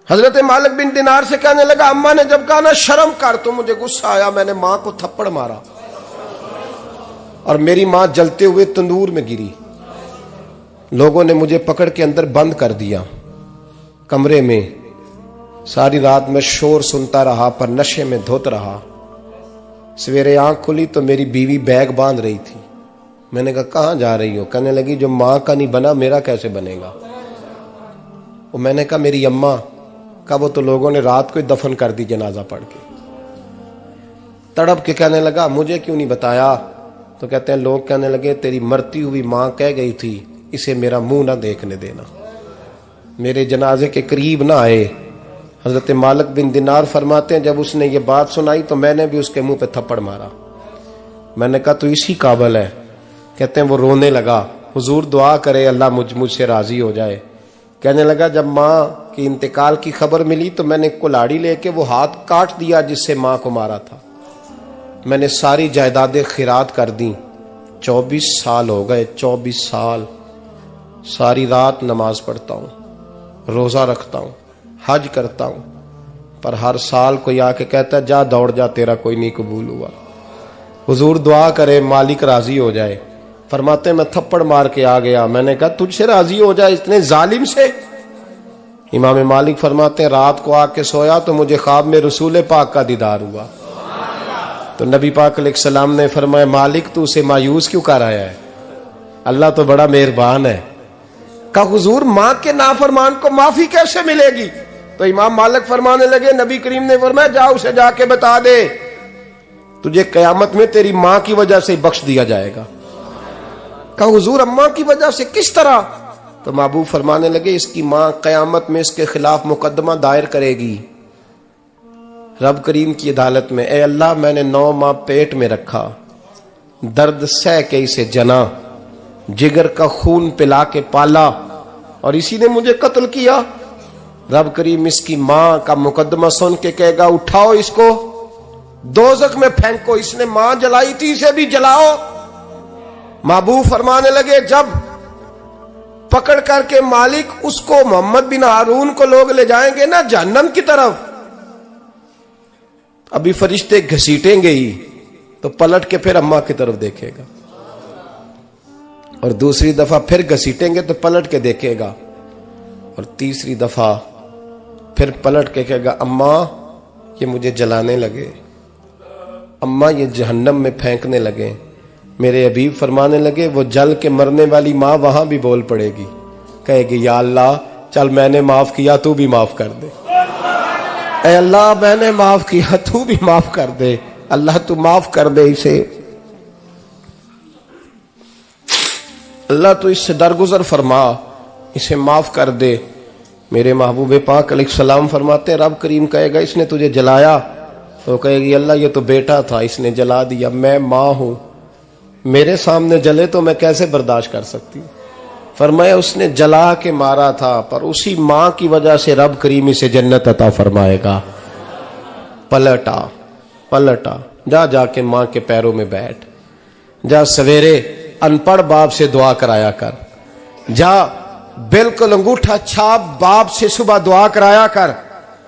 हजरत मालिक बिन दिनार से कहने लगा, अम्मा ने जब कहा ना शर्म कर, तो मुझे गुस्सा आया, मैंने मां को थप्पड़ मारा और मेरी मां जलते हुए तंदूर में गिरी। लोगों ने मुझे पकड़ के अंदर बंद कर दिया कमरे में। सारी रात मैं शोर सुनता रहा पर नशे में धुत रहा। सवेरे आंख खुली तो मेरी बीवी बैग बांध रही थी। मैंने कहा कहां जा रही हो? कहने लगी जो मां का नहीं बना मेरा कैसे बनेगा। वो मैंने कहा मेरी अम्मा का, वो तो लोगों ने रात को ही दफन कर दी जनाजा पढ़ के। तड़प के कहने लगा मुझे क्यों नहीं बताया? तो कहते हैं लोग कहने लगे तेरी मरती हुई मां कह गई थी इसे मेरा मुंह ना देखने देना, मेरे जनाजे के करीब ना आए। हजरत मालिक बिन दिनार फरमाते हैं जब उसने ये बात सुनाई तो मैंने भी उसके मुंह पे थप्पड़ मारा। मैंने कहा तू इसी काबिल है। कहते हैं वो रोने लगा, हुजूर दुआ करे अल्लाह मुझसे राजी हो जाए। कहने लगा जब मां की इंतकाल की खबर मिली तो मैंने कुल्हाड़ी लेके वो हाथ काट दिया जिससे मां को मारा था। मैंने सारी जायदादें खिरात कर दी। 24 साल हो गए, 24 साल। सारी रात नमाज पढ़ता हूं, रोजा रखता हूं, हज करता हूं, पर हर साल कोई आके कहता है जा दौड़ जा तेरा कोई नहीं कबूल हुआ। हुजूर दुआ करे मालिक राजी हो जाए। फरमाते मैं थप्पड़ मार के आ गया। मैंने कहा तुझसे राजी हो जाए इतने जालिम से? इमाम मालिक फरमाते रात को आके सोया तो मुझे ख्वाब में रसूल पाक का दीदार हुआ। तो नबी पाक अलैहिस्सलाम ने फरमाया मालिक तू उसे मायूस क्यों कर आया है? अल्लाह तो बड़ा मेहरबान है। कहा हुजूर मां के नाफरमान को माफी कैसे मिलेगी? तो इमाम मालिक फरमाने लगे नबी करीम ने फरमाया जा उसे जाके बता दे तुझे कयामत में तेरी मां की वजह से बख्श दिया जाएगा। कहा हुजूर अम्मा की वजह से किस तरह? तो महबूब फरमाने लगे इसकी मां कयामत में इसके खिलाफ मुकदमा दायर करेगी रब करीम की अदालत में। ए अल्लाह मैंने 9 माह पेट में रखा, दर्द सह के इसे जना, जिगर का खून पिला के पाला और इसी ने मुझे कत्ल किया। रब करीम इसकी मां का मुकदमा सुन के कहेगा उठाओ इसको दोजख में फेंको, इसने मां जलाई थी इसे भी जलाओ। महबूब फरमाने लगे जब पकड़ करके मालिक उसको मोहम्मद बिन हारून को लोग ले जाएंगे ना जहन्नम की तरफ, अभी फरिश्ते घसीटेंगे ही तो पलट के फिर अम्मा की तरफ देखेगा और दूसरी दफा फिर घसीटेंगे तो पलट के देखेगा और तीसरी दफा फिर पलट के कहेगा अम्मा ये मुझे जलाने लगे, अम्मा ये जहन्नम में फेंकने लगे। मेरे हबीब फरमाने लगे वो जल के मरने वाली मां वहां भी बोल पड़ेगी, कहेगी या अल्लाह चल मैंने माफ किया तू भी माफ कर दे। ऐ अल्लाह मैंने माफ किया तू भी माफ कर दे, अल्लाह तू माफ कर दे इसे, अल्लाह तू इससे दरगुजर फरमा, इसे माफ कर दे। मेरे महबूब पाक अलैहिस्सलाम फरमाते रब करीम कहेगा इसने तुझे जलाया, तो कहेगी अल्लाह ये तो बेटा था इसने जला दिया, मैं मां हूं, मेरे सामने जले तो मैं कैसे बर्दाश्त कर सकती हूं। फरमाया उसने जला के मारा था, पर उसी मां की वजह से रब करीम इसे जन्नत अता फरमाएगा। पलटा पलटा, जा जाके मां के पैरों में बैठ, जा सवेरे अनपढ़ बाप से दुआ कराया कर, जा बिल्कुल अंगूठा छाप बाप से सुबह दुआ कराया कर,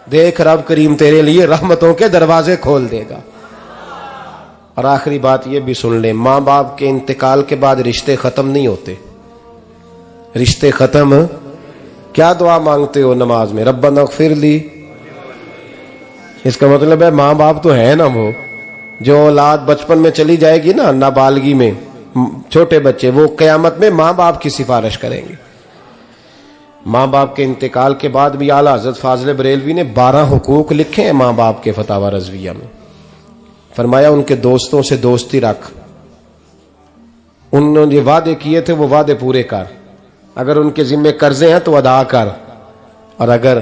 देख रब करीम तेरे लिए रहमतों के दरवाजे खोल देगा। और आखिरी बात ये भी सुन ले, मां बाप के इंतकाल के बाद रिश्ते खत्म नहीं होते। रिश्ते खत्म, क्या दुआ मांगते हो नमाज में? रब्बना इग़फिरली। इसका मतलब है मां बाप तो है ना, वो जो औलाद बचपन में चली जाएगी ना, नाबालगी में, छोटे बच्चे, वो कयामत में मां बाप की सिफारिश करेंगे। मां बाप के इंतकाल के बाद भी आला हज़रत फाज़िल बरेलवी ने 12 हुकूक लिखे हैं मां बाप के फतावा रज़विया में। फरमाया उनके दोस्तों से दोस्ती रख, उन्होंने जो वादे किए थे वो वादे पूरे कर, अगर उनके जिम्मे कर्जे हैं तो अदा कर, और अगर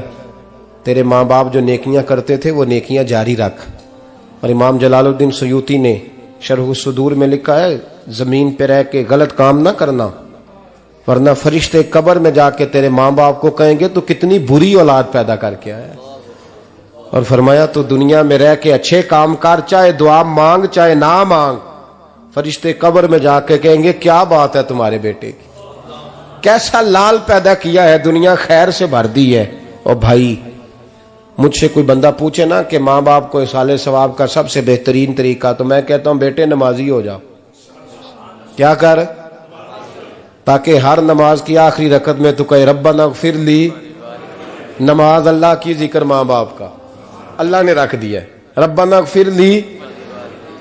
तेरे माँ बाप जो नेकियां करते थे वो नेकियां जारी रख। और इमाम जलालुद्दीन सयूती ने शरह सुदूर में लिखा है, जमीन पे रह के गलत काम ना करना, वरना फरिश्ते कब्र में जाके तेरे माँ बाप को कहेंगे तो कितनी बुरी औलाद पैदा करके आया। और फरमाया तो दुनिया में रह के अच्छे काम कर, चाहे दुआ मांग चाहे ना मांग, फरिश्ते कब्र में जाके कहेंगे क्या बात है तुम्हारे बेटे की, कैसा लाल पैदा किया है, दुनिया खैर से भर दी है। और भाई मुझसे कोई बंदा पूछे ना कि माँ बाप को इसाले सवाब का सबसे बेहतरीन तरीका, तो मैं कहता हूं बेटे नमाजी हो जाओ। क्या कर, ताकि हर नमाज की आखिरी रकत में तू कहे रब्बना इग़फिरली। नमाज अल्लाह की, जिक्र माँ बाप का अल्लाह ने रख दिया है, रब्बना इग़फिरली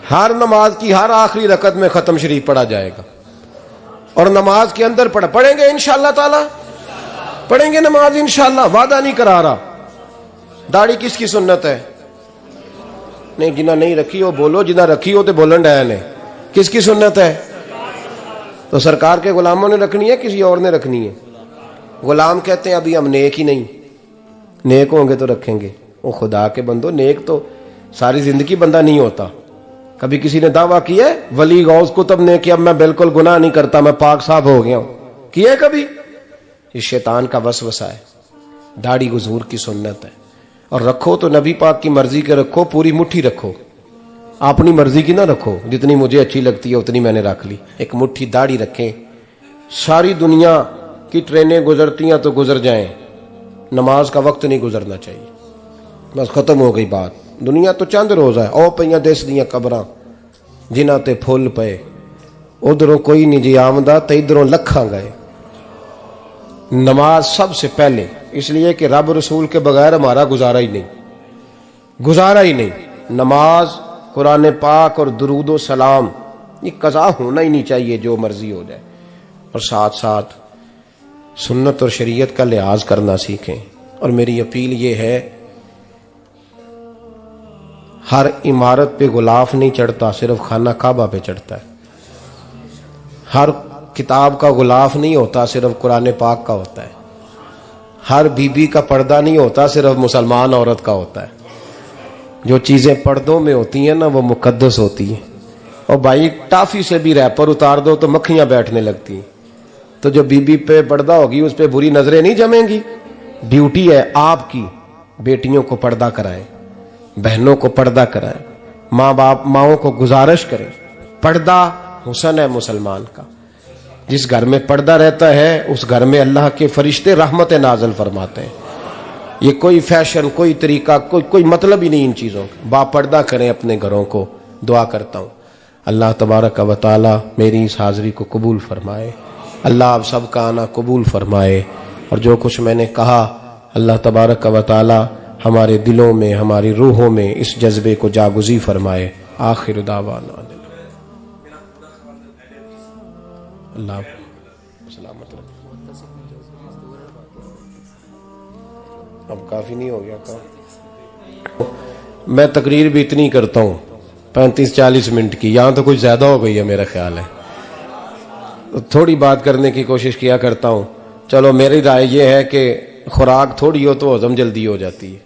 हर नमाज की हर आखिरी रकत में खत्म शरीफ पढ़ा जाएगा। और नमाज के अंदर पढ़ेंगे इंशाअल्लाह ताला, पढ़ेंगे नमाज इंशाअल्लाह, वादा नहीं करा रहा। दाढ़ी किसकी सुन्नत है? नहीं, जिन्हें नहीं रखी हो बोलो, जिन्हें रखी हो तो बोलन डया ने। किसकी सुन्नत है? तो सरकार के गुलामों ने रखनी है, किसी और ने रखनी है? गुलाम कहते हैं अभी हम नेक ही नहीं, नेक होंगे तो रखेंगे। वो खुदा के बंदो, नेक तो सारी जिंदगी बंदा नहीं होता। कभी किसी ने दावा किया है वली गौस कुतुब ने कि अब मैं बिल्कुल गुनाह नहीं करता, मैं पाक साफ हो गया हूं? किया है कभी? ये शैतान का वसवसा है। दाढ़ी हुजूर की सुन्नत है, और रखो तो नबी पाक की मर्जी के रखो, पूरी मुट्ठी रखो, अपनी मर्जी की ना रखो। जितनी मुझे अच्छी लगती है उतनी मैंने रख ली। एक मुट्ठी दाढ़ी रखें, सारी दुनिया की ट्रेनें गुजरती हैं तो गुजर जाएं, नमाज का वक्त नहीं गुजरना चाहिए। बस खत्म हो गई बात। दुनिया तो चंद रोज है, ओ पईयां देश दियां कबरां जिन्हां ते फुल पे, उधरों कोई नहीं जी आमदा ते इधरों लखां गए। नमाज सबसे पहले, इसलिए कि रब रसूल के बगैर हमारा गुजारा ही नहीं, गुजारा ही नहीं। नमाज, कुरान पाक और दुरूद व सलाम, ये कज़ा होना ही नहीं चाहिए, जो मर्जी हो जाए। और साथ साथ सुन्नत और शरीयत का लिहाज करना सीखें। और मेरी अपील ये है, हर इमारत पे गुलाफ नहीं चढ़ता, सिर्फ खाना काबा पे चढ़ता है। हर किताब का गुलाफ नहीं होता, सिर्फ कुरान पाक का होता है। हर बीबी का पर्दा नहीं होता, सिर्फ मुसलमान औरत का होता है। जो चीजें पर्दों में होती हैं ना, वो मुकद्दस होती हैं। और भाई टाफी से भी रैपर उतार दो तो मक्खियां बैठने लगती हैं। तो जो बीबी पे पर्दा होगी उस पे बुरी नजरें नहीं जमेंगी। ड्यूटी है आपकी, बेटियों को पर्दा कराएं, बहनों को पर्दा कराएं, माँ बाप माओं को गुजारिश करें। पर्दा हुस्न है मुसलमान का। जिस घर में पर्दा रहता है उस घर में अल्लाह के फरिश्ते रहमत नाज़िल फरमाते हैं। ये कोई फैशन, कोई तरीका, कोई मतलब ही नहीं इन चीज़ों का। बापर्दा करें अपने घरों को। दुआ करता हूँ अल्लाह तबारक व तआला मेरी इस हाज़िरी को कबूल फरमाए। अल्लाह आप सब का आना कबूल फरमाए। और जो कुछ मैंने कहा अल्लाह तबारक व तआला हमारे दिलों में, हमारी रूहों में इस जज्बे को जागुज़ी फरमाए। आखिर दावाना अल्लाह सलामत रखे। अब काफी नहीं हो गया काम? मैं तकरीर भी इतनी करता हूँ 35-40 मिनट की, यहां तो कुछ ज्यादा हो गई है मेरा ख्याल है। तो थोड़ी बात करने की कोशिश किया करता हूँ। चलो मेरी राय ये है कि खुराक थोड़ी हो तो हजम जल्दी हो जाती है।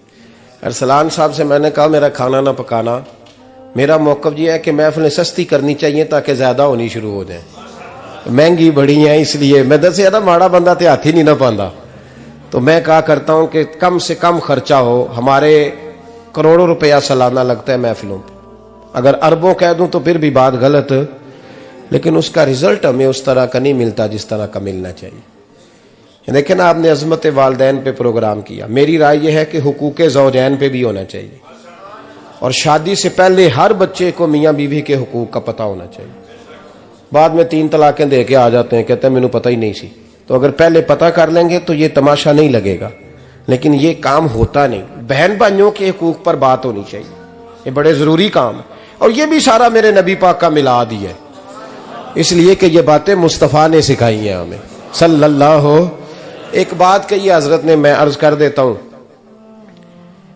अरसलान साहब से मैंने कहा मेरा खाना ना पकाना। मेरा मौक़िफ़ ये है कि महफ़िलें सस्ती करनी चाहिए ताकि ज्यादा होनी शुरू हो जाए। महंगी बड़ी है, इसलिए मैं दस ना माड़ा बंदा तो हाथ ही नहीं ना पाता। तो मैं कहा करता हूं कि कम से कम खर्चा हो। हमारे करोड़ों रुपया सालाना लगता है महफिलों पर, अगर अरबों कह दूं तो फिर भी बात गलत, लेकिन उसका रिजल्ट हमें उस तरह का नहीं मिलता जिस तरह का मिलना चाहिए। देखें ना, आपने अजमत वालदैन पे प्रोग्राम किया, मेरी राय यह है कि हुकूक ज़ौजैन पे भी होना चाहिए, और शादी से पहले हर बच्चे को मियाँ बीवी के हुकूक का पता होना चाहिए। बाद में 3 तलाकें दे के आ जाते हैं, कहते हैं मैंने पता ही नहीं सी। तो अगर पहले पता कर लेंगे तो ये तमाशा नहीं लगेगा, लेकिन ये काम होता नहीं। बहन भाइयों के हुकूक पर बात होनी चाहिए, ये बड़े जरूरी काम है। और ये भी सारा मेरे नबी पाक का मिलाद ही है, इसलिए कि ये बातें मुस्तफ़ा ने सिखाई हैं हमें सल्लल्लाहु। एक बात कही हजरत ने, मैं अर्ज कर देता हूं।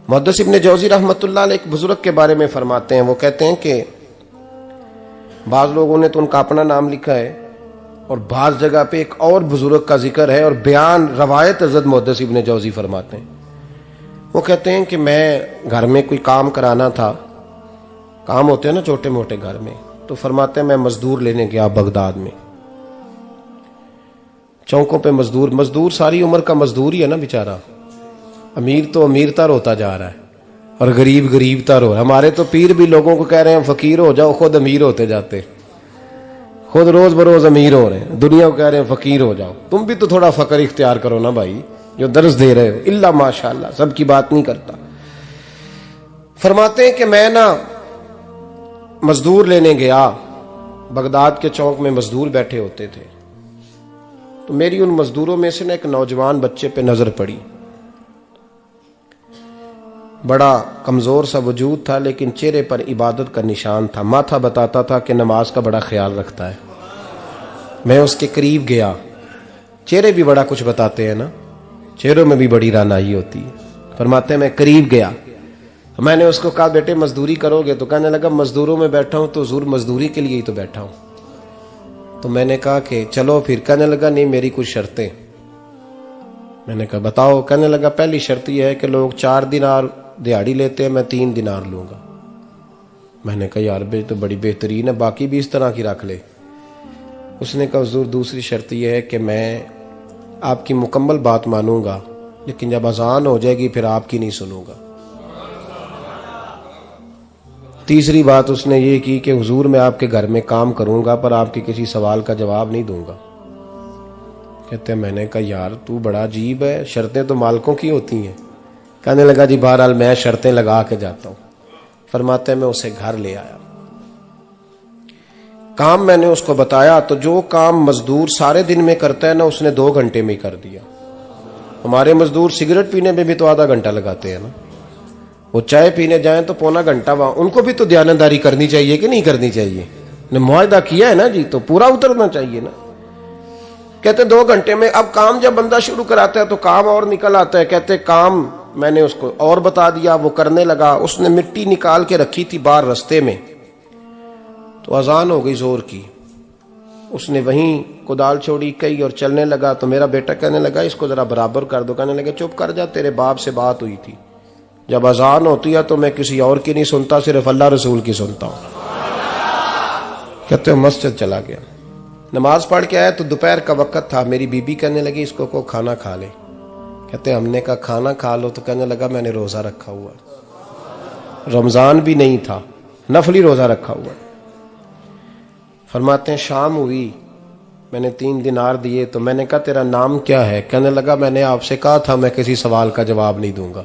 मुहद्दिस इब्न जौज़ी रहमतुल्लाह अलैह एक बुजुर्ग के बारे में फरमाते हैं, वो कहते हैं कि बाज लोगों ने तो उनका अपना नाम लिखा है, और बाज जगह पे एक और बुजुर्ग का जिक्र है, और बयान रवायत हज़रत मुहद्दिस इब्न जौज़ी फरमाते हैं। वो कहते हैं कि मैं घर में कोई काम कराना था, काम होते हैं ना छोटे मोटे घर में, तो फरमाते हैं मैं मजदूर लेने गया बगदाद में। चौकों पे मजदूर सारी उम्र का मजदूर ही है ना बेचारा। अमीर तो अमीरतर होता जा रहा है और गरीब गरीबतर हो रहा है। हमारे तो पीर भी लोगों को कह रहे हैं फकीर हो जाओ, खुद अमीर होते जाते, खुद रोज बरोज अमीर हो रहे हैं। दुनिया को कह रहे हैं फकीर हो जाओ। तुम भी तो थोड़ा फकर इख्तियार करो ना भाई, जो दर्ज दे रहे हो। इल्ला माशाअल्लाह, सबकी बात नहीं करता। फरमाते हैं कि मैं ना मजदूर लेने गया, बगदाद के चौक में मजदूर बैठे होते थे, तो मेरी उन मजदूरों में से ना एक नौजवान बच्चे पे नजर पड़ी। बड़ा कमजोर सा वजूद था, लेकिन चेहरे पर इबादत का निशान था। माथा बताता था कि नमाज का बड़ा ख्याल रखता है। मैं उसके करीब गया, चेहरे भी बड़ा कुछ बताते हैं ना, चेहरों में भी बड़ी रानाई होती है। फरमाते हैं मैं करीब गया, मैंने उसको कहा बेटे मजदूरी करोगे? तो कहने लगा मजदूरों में बैठा हूं तो हुजूर मजदूरी के लिए ही तो बैठा हूं। तो मैंने कहा कि चलो फिर। कहने लगा नहीं मेरी कुछ शर्तें। मैंने कहा बताओ? कहने लगा पहली शर्त यह है कि लोग 4 दिनार दिहाड़ी लेते हैं, मैं 3 दिनार लूंगा। मैंने कहा यार बे तो बड़ी बेहतरीन है, बाकी भी इस तरह की रख ले। उसने कहा हुजूर दूसरी शर्त यह है कि मैं आपकी मुकम्मल बात मानूंगा, लेकिन जब अजान हो जाएगी फिर आपकी नहीं सुनूंगा। तीसरी बात उसने ये की कि हुजूर मैं आपके घर में काम करूंगा पर आपके किसी सवाल का जवाब नहीं दूंगा। कहते हैं मैंने कहा यार तू बड़ा अजीब है, शर्तें तो मालिकों की होती हैं। कहने लगा जी बहरहाल मैं शर्तें लगा के जाता हूं। फरमाते हैं मैं उसे घर ले आया, काम मैंने उसको बताया, तो जो काम मजदूर सारे दिन में करता है ना, उसने 2 घंटे में कर दिया। हमारे मजदूर सिगरेट पीने में भी तो आधा घंटा लगाते हैं ना, वो चाय पीने जाएं तो पौना घंटा वहां। उनको भी तो दयानतदारी करनी चाहिए कि नहीं करनी चाहिए? ने मुआहदा किया है ना जी, तो पूरा उतरना चाहिए ना। कहते 2 घंटे में। अब काम जब बंदा शुरू कराता है तो काम और निकल आता है। कहते काम मैंने उसको और बता दिया, वो करने लगा। उसने मिट्टी निकाल के रखी थी बाहर रास्ते में, तो अजान हो गई जोर की। उसने वहीं कुदाल छोड़ी कई और चलने लगा। तो मेरा बेटा कहने लगा इसको जरा बराबर कर दो। कहने लगा चुप कर जा, तेरे बाप से बात हुई थी, जब अजान होती है तो मैं किसी और की नहीं सुनता, सिर्फ अल्लाह रसूल की सुनता हूं। कहते हो मस्जिद चला गया, नमाज पढ़ के आया तो दोपहर का वक्त था। मेरी बीबी कहने लगी इसको को खाना खा ले। कहते हमने कहा खाना खा लो, तो कहने लगा मैंने रोजा रखा हुआ, रमजान भी नहीं था, नफली रोजा रखा हुआ। फरमाते हैं शाम हुई, मैंने 3 दिनार दिए। तो मैंने कहा तेरा नाम क्या है? कहने लगा मैंने आपसे कहा था मैं किसी सवाल का जवाब नहीं दूंगा।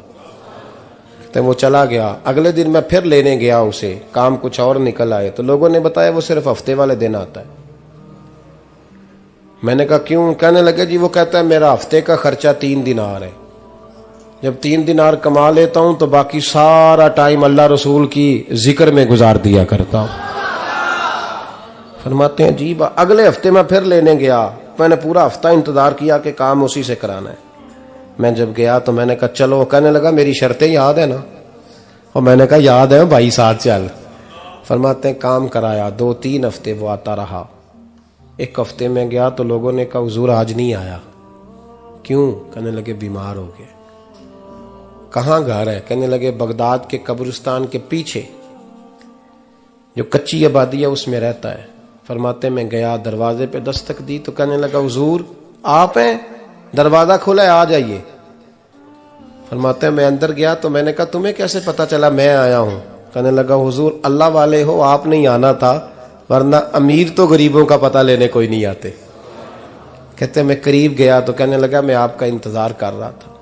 तो वो चला गया। अगले दिन मैं फिर लेने गया उसे, काम कुछ और निकल आए। तो लोगों ने बताया वो सिर्फ हफ्ते वाले दिन आता है। मैंने कहा क्यों? कहने लगे जी वो कहता है मेरा हफ्ते का खर्चा 3 दिनार है, जब 3 दिनार कमा लेता हूं तो बाकी सारा टाइम अल्लाह रसूल की जिक्र में गुजार दिया करता हूं। फरमाते हैं जी अगले हफ्ते मैं फिर लेने गया, मैंने पूरा हफ्ता इंतजार किया कि काम उसी से कराना है। मैं जब गया तो मैंने कहा चलो। कहने लगा मेरी शर्तें याद है ना? और मैंने कहा याद है भाई, साथ चल। फरमाते हैं काम कराया, 2-3 हफ्ते वो आता रहा। 1 हफ्ते में गया तो लोगों ने कहा हुजूर आज नहीं आया। क्यों? कहने लगे बीमार हो गए। कहाँ घर है? कहने लगे बगदाद के कब्रिस्तान के पीछे जो कच्ची आबादी है उसमें रहता है। फरमाते मैं गया, दरवाजे पे दस्तक दी तो कहने लगा हुजूर आप हैं, दरवाजा खुला है, आ जाइए। फरमाते मैं अंदर गया तो मैंने कहा तुम्हें कैसे पता चला मैं आया हूं? कहने लगा हुजूर अल्लाह वाले हो, आप नहीं आना था, वरना अमीर तो गरीबों का पता लेने कोई नहीं आते। कहते मैं करीब गया तो कहने लगा मैं आपका इंतजार कर रहा था,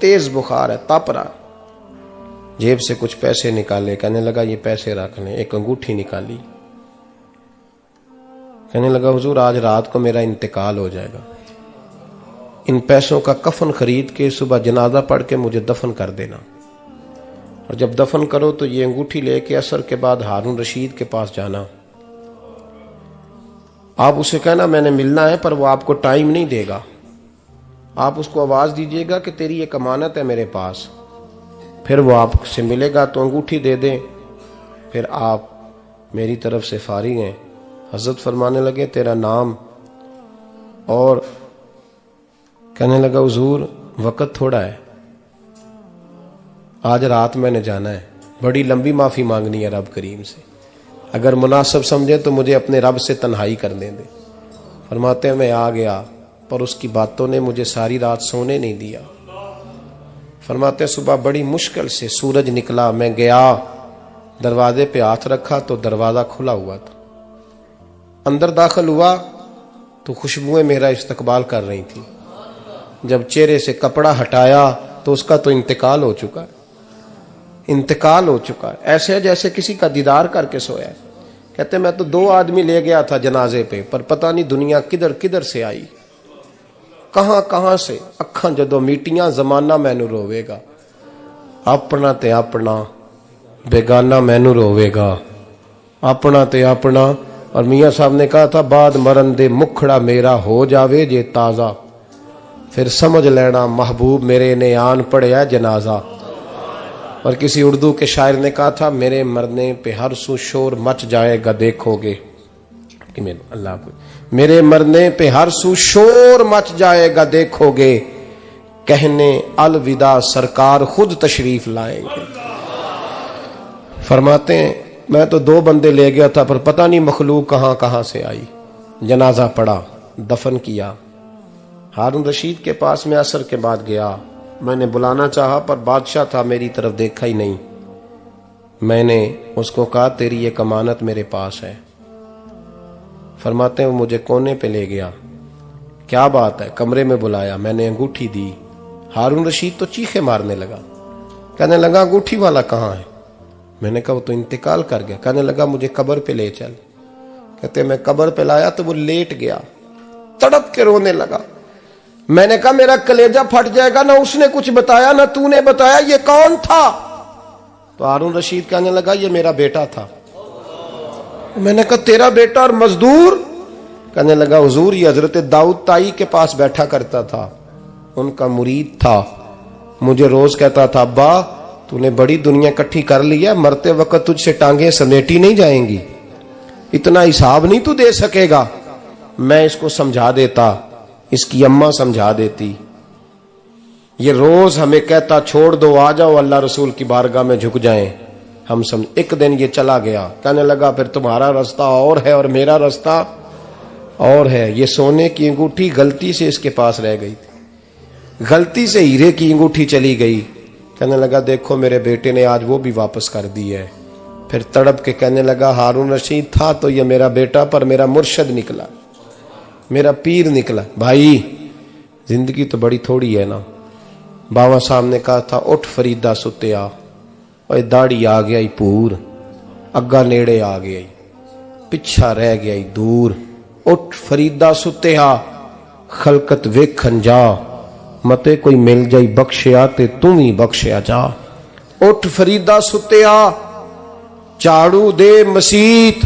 तेज बुखार है, तप रहा। जेब से कुछ पैसे निकाले, कहने लगा ये पैसे रख लें। एक अंगूठी निकाली, कहने लगा हुजूर आज रात को मेरा इंतकाल हो जाएगा, इन पैसों का कफन खरीद के सुबह जनाजा पढ़ के मुझे दफन कर देना, और जब दफन करो तो ये अंगूठी लेके असर के बाद हारून रशीद के पास जाना। आप उसे कहना मैंने मिलना है, पर वो आपको टाइम नहीं देगा। आप उसको आवाज दीजिएगा कि तेरी एक अमानत है मेरे पास, फिर वो आपसे मिलेगा तो अंगूठी दे दें, फिर आप मेरी तरफ से फारिग हैं। हजरत फरमाने लगे तेरा नाम? और कहने लगा हुजूर वक्त थोड़ा है, आज रात मैंने जाना है, बड़ी लंबी माफी मांगनी है रब करीम से, अगर मुनासिब समझे तो मुझे अपने रब से तन्हाई करने दे। फरमाते हैं मैं आ गया, पर उसकी बातों ने मुझे सारी रात सोने नहीं दिया। फरमाते सुबह बड़ी मुश्किल से सूरज निकला, मैं गया, दरवाजे पे हाथ रखा तो दरवाजा खुला हुआ था। अंदर दाखिल हुआ तो खुशबुएं मेरा इस्तकबाल कर रही थी। जब चेहरे से कपड़ा हटाया तो उसका तो इंतकाल हो चुका है, इंतकाल हो चुका है, ऐसे है जैसे किसी का दीदार करके सोया है। कहते मैं तो 2 आदमी ले गया था जनाजे पे, पर पता नहीं दुनिया किधर किधर से आई, कहां कहां से। अखां जदों मीटियां जमाना मैनू रोवेगा, अपना ते अपना बेगाना मैनू रोवेगा, अपना ते अपना। और मियां साहब ने कहा था बाद मरन दे मुखड़ा मेरा हो जावे जे ताजा, फिर समझ लेना महबूब मेरे ने आन पड़िया जनाजा। और किसी उर्दू के शायर ने कहा था मेरे मरने पे हर सू शोर मच जाएगा देखोगे, अल्लाह मेरे मरने पे हर सू शोर मच जाएगा देखोगे, कहने अलविदा सरकार खुद तशरीफ लाएंगे। फरमाते हैं मैं तो 2 बंदे ले गया था, पर पता नहीं मखलूक कहां कहां से आई। जनाजा पड़ा, दफन किया। हारून रशीद के पास में असर के बाद गया, मैंने बुलाना चाहा पर बादशाह था, मेरी तरफ देखा ही नहीं। मैंने उसको कहा तेरी एक अमानत मेरे पास है। फरमाते हैं वो मुझे कोने पे ले गया, क्या बात है, कमरे में बुलाया, मैंने अंगूठी दी। हारून रशीद तो चीखे मारने लगा, कहने लगा अंगूठी वाला कहाँ है? मैंने कहा वो तो इंतकाल कर गया। कहने लगा मुझे कब्र पे ले चल। कहते मैं कब्र पे लाया तो वो लेट गया, तड़प के रोने लगा। मैंने कहा मेरा कलेजा फट जाएगा, ना उसने कुछ बताया ना तूने बताया, ये कौन था? तो हारून रशीद कहने लगा ये मेरा बेटा था। मैंने कहा तेरा बेटा और मजदूर? कहने लगा हुजूर ये हजरत दाऊद ताई के पास बैठा करता था, उनका मुरीद था, मुझे रोज कहता था अब्बा तूने बड़ी दुनिया इकट्ठी कर ली है, मरते वक्त तुझसे टांगे समेटी नहीं जाएंगी, इतना हिसाब नहीं तू दे सकेगा। मैं इसको समझा देता, इसकी अम्मा समझा देती। ये रोज हमें कहता छोड़ दो, आ जाओ अल्लाह रसूल की बारगाह में झुक जाएं। हम समझ। एक दिन ये चला गया, कहने लगा फिर तुम्हारा रास्ता और है और मेरा रास्ता और है। ये सोने की अंगूठी गलती से इसके पास रह गई थी, गलती से हीरे की अंगूठी चली गई। कहने लगा देखो मेरे बेटे ने आज वो भी वापस कर दी है। फिर तड़प के कहने लगा हारून रशीद था तो ये मेरा बेटा, पर मेरा मुर्शद निकला, मेरा पीर निकला। भाई जिंदगी तो बड़ी थोड़ी है ना। बाबा साहब ने कहा था उठ फरीदा सुत्या, और दाढ़ी आ गया पूर, अग्गा नेड़े आ गया, पिछा रह गया दूर। उठ फरीदा सुत्या खलकत वेखन जा, मते कोई मिल जाई बख्शिया ते तू ही बख्शिया जा। उठ फरीदा सुत्या झाड़ू दे मसीत,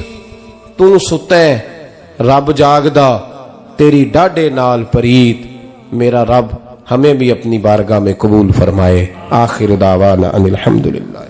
तू सुते रब जागदा, तेरी डाडे नाल परीत। मेरा रब हमें भी अपनी बारगाह में कबूल फरमाए। आखिर दावाना अनिल हम्दुलिल्लाह।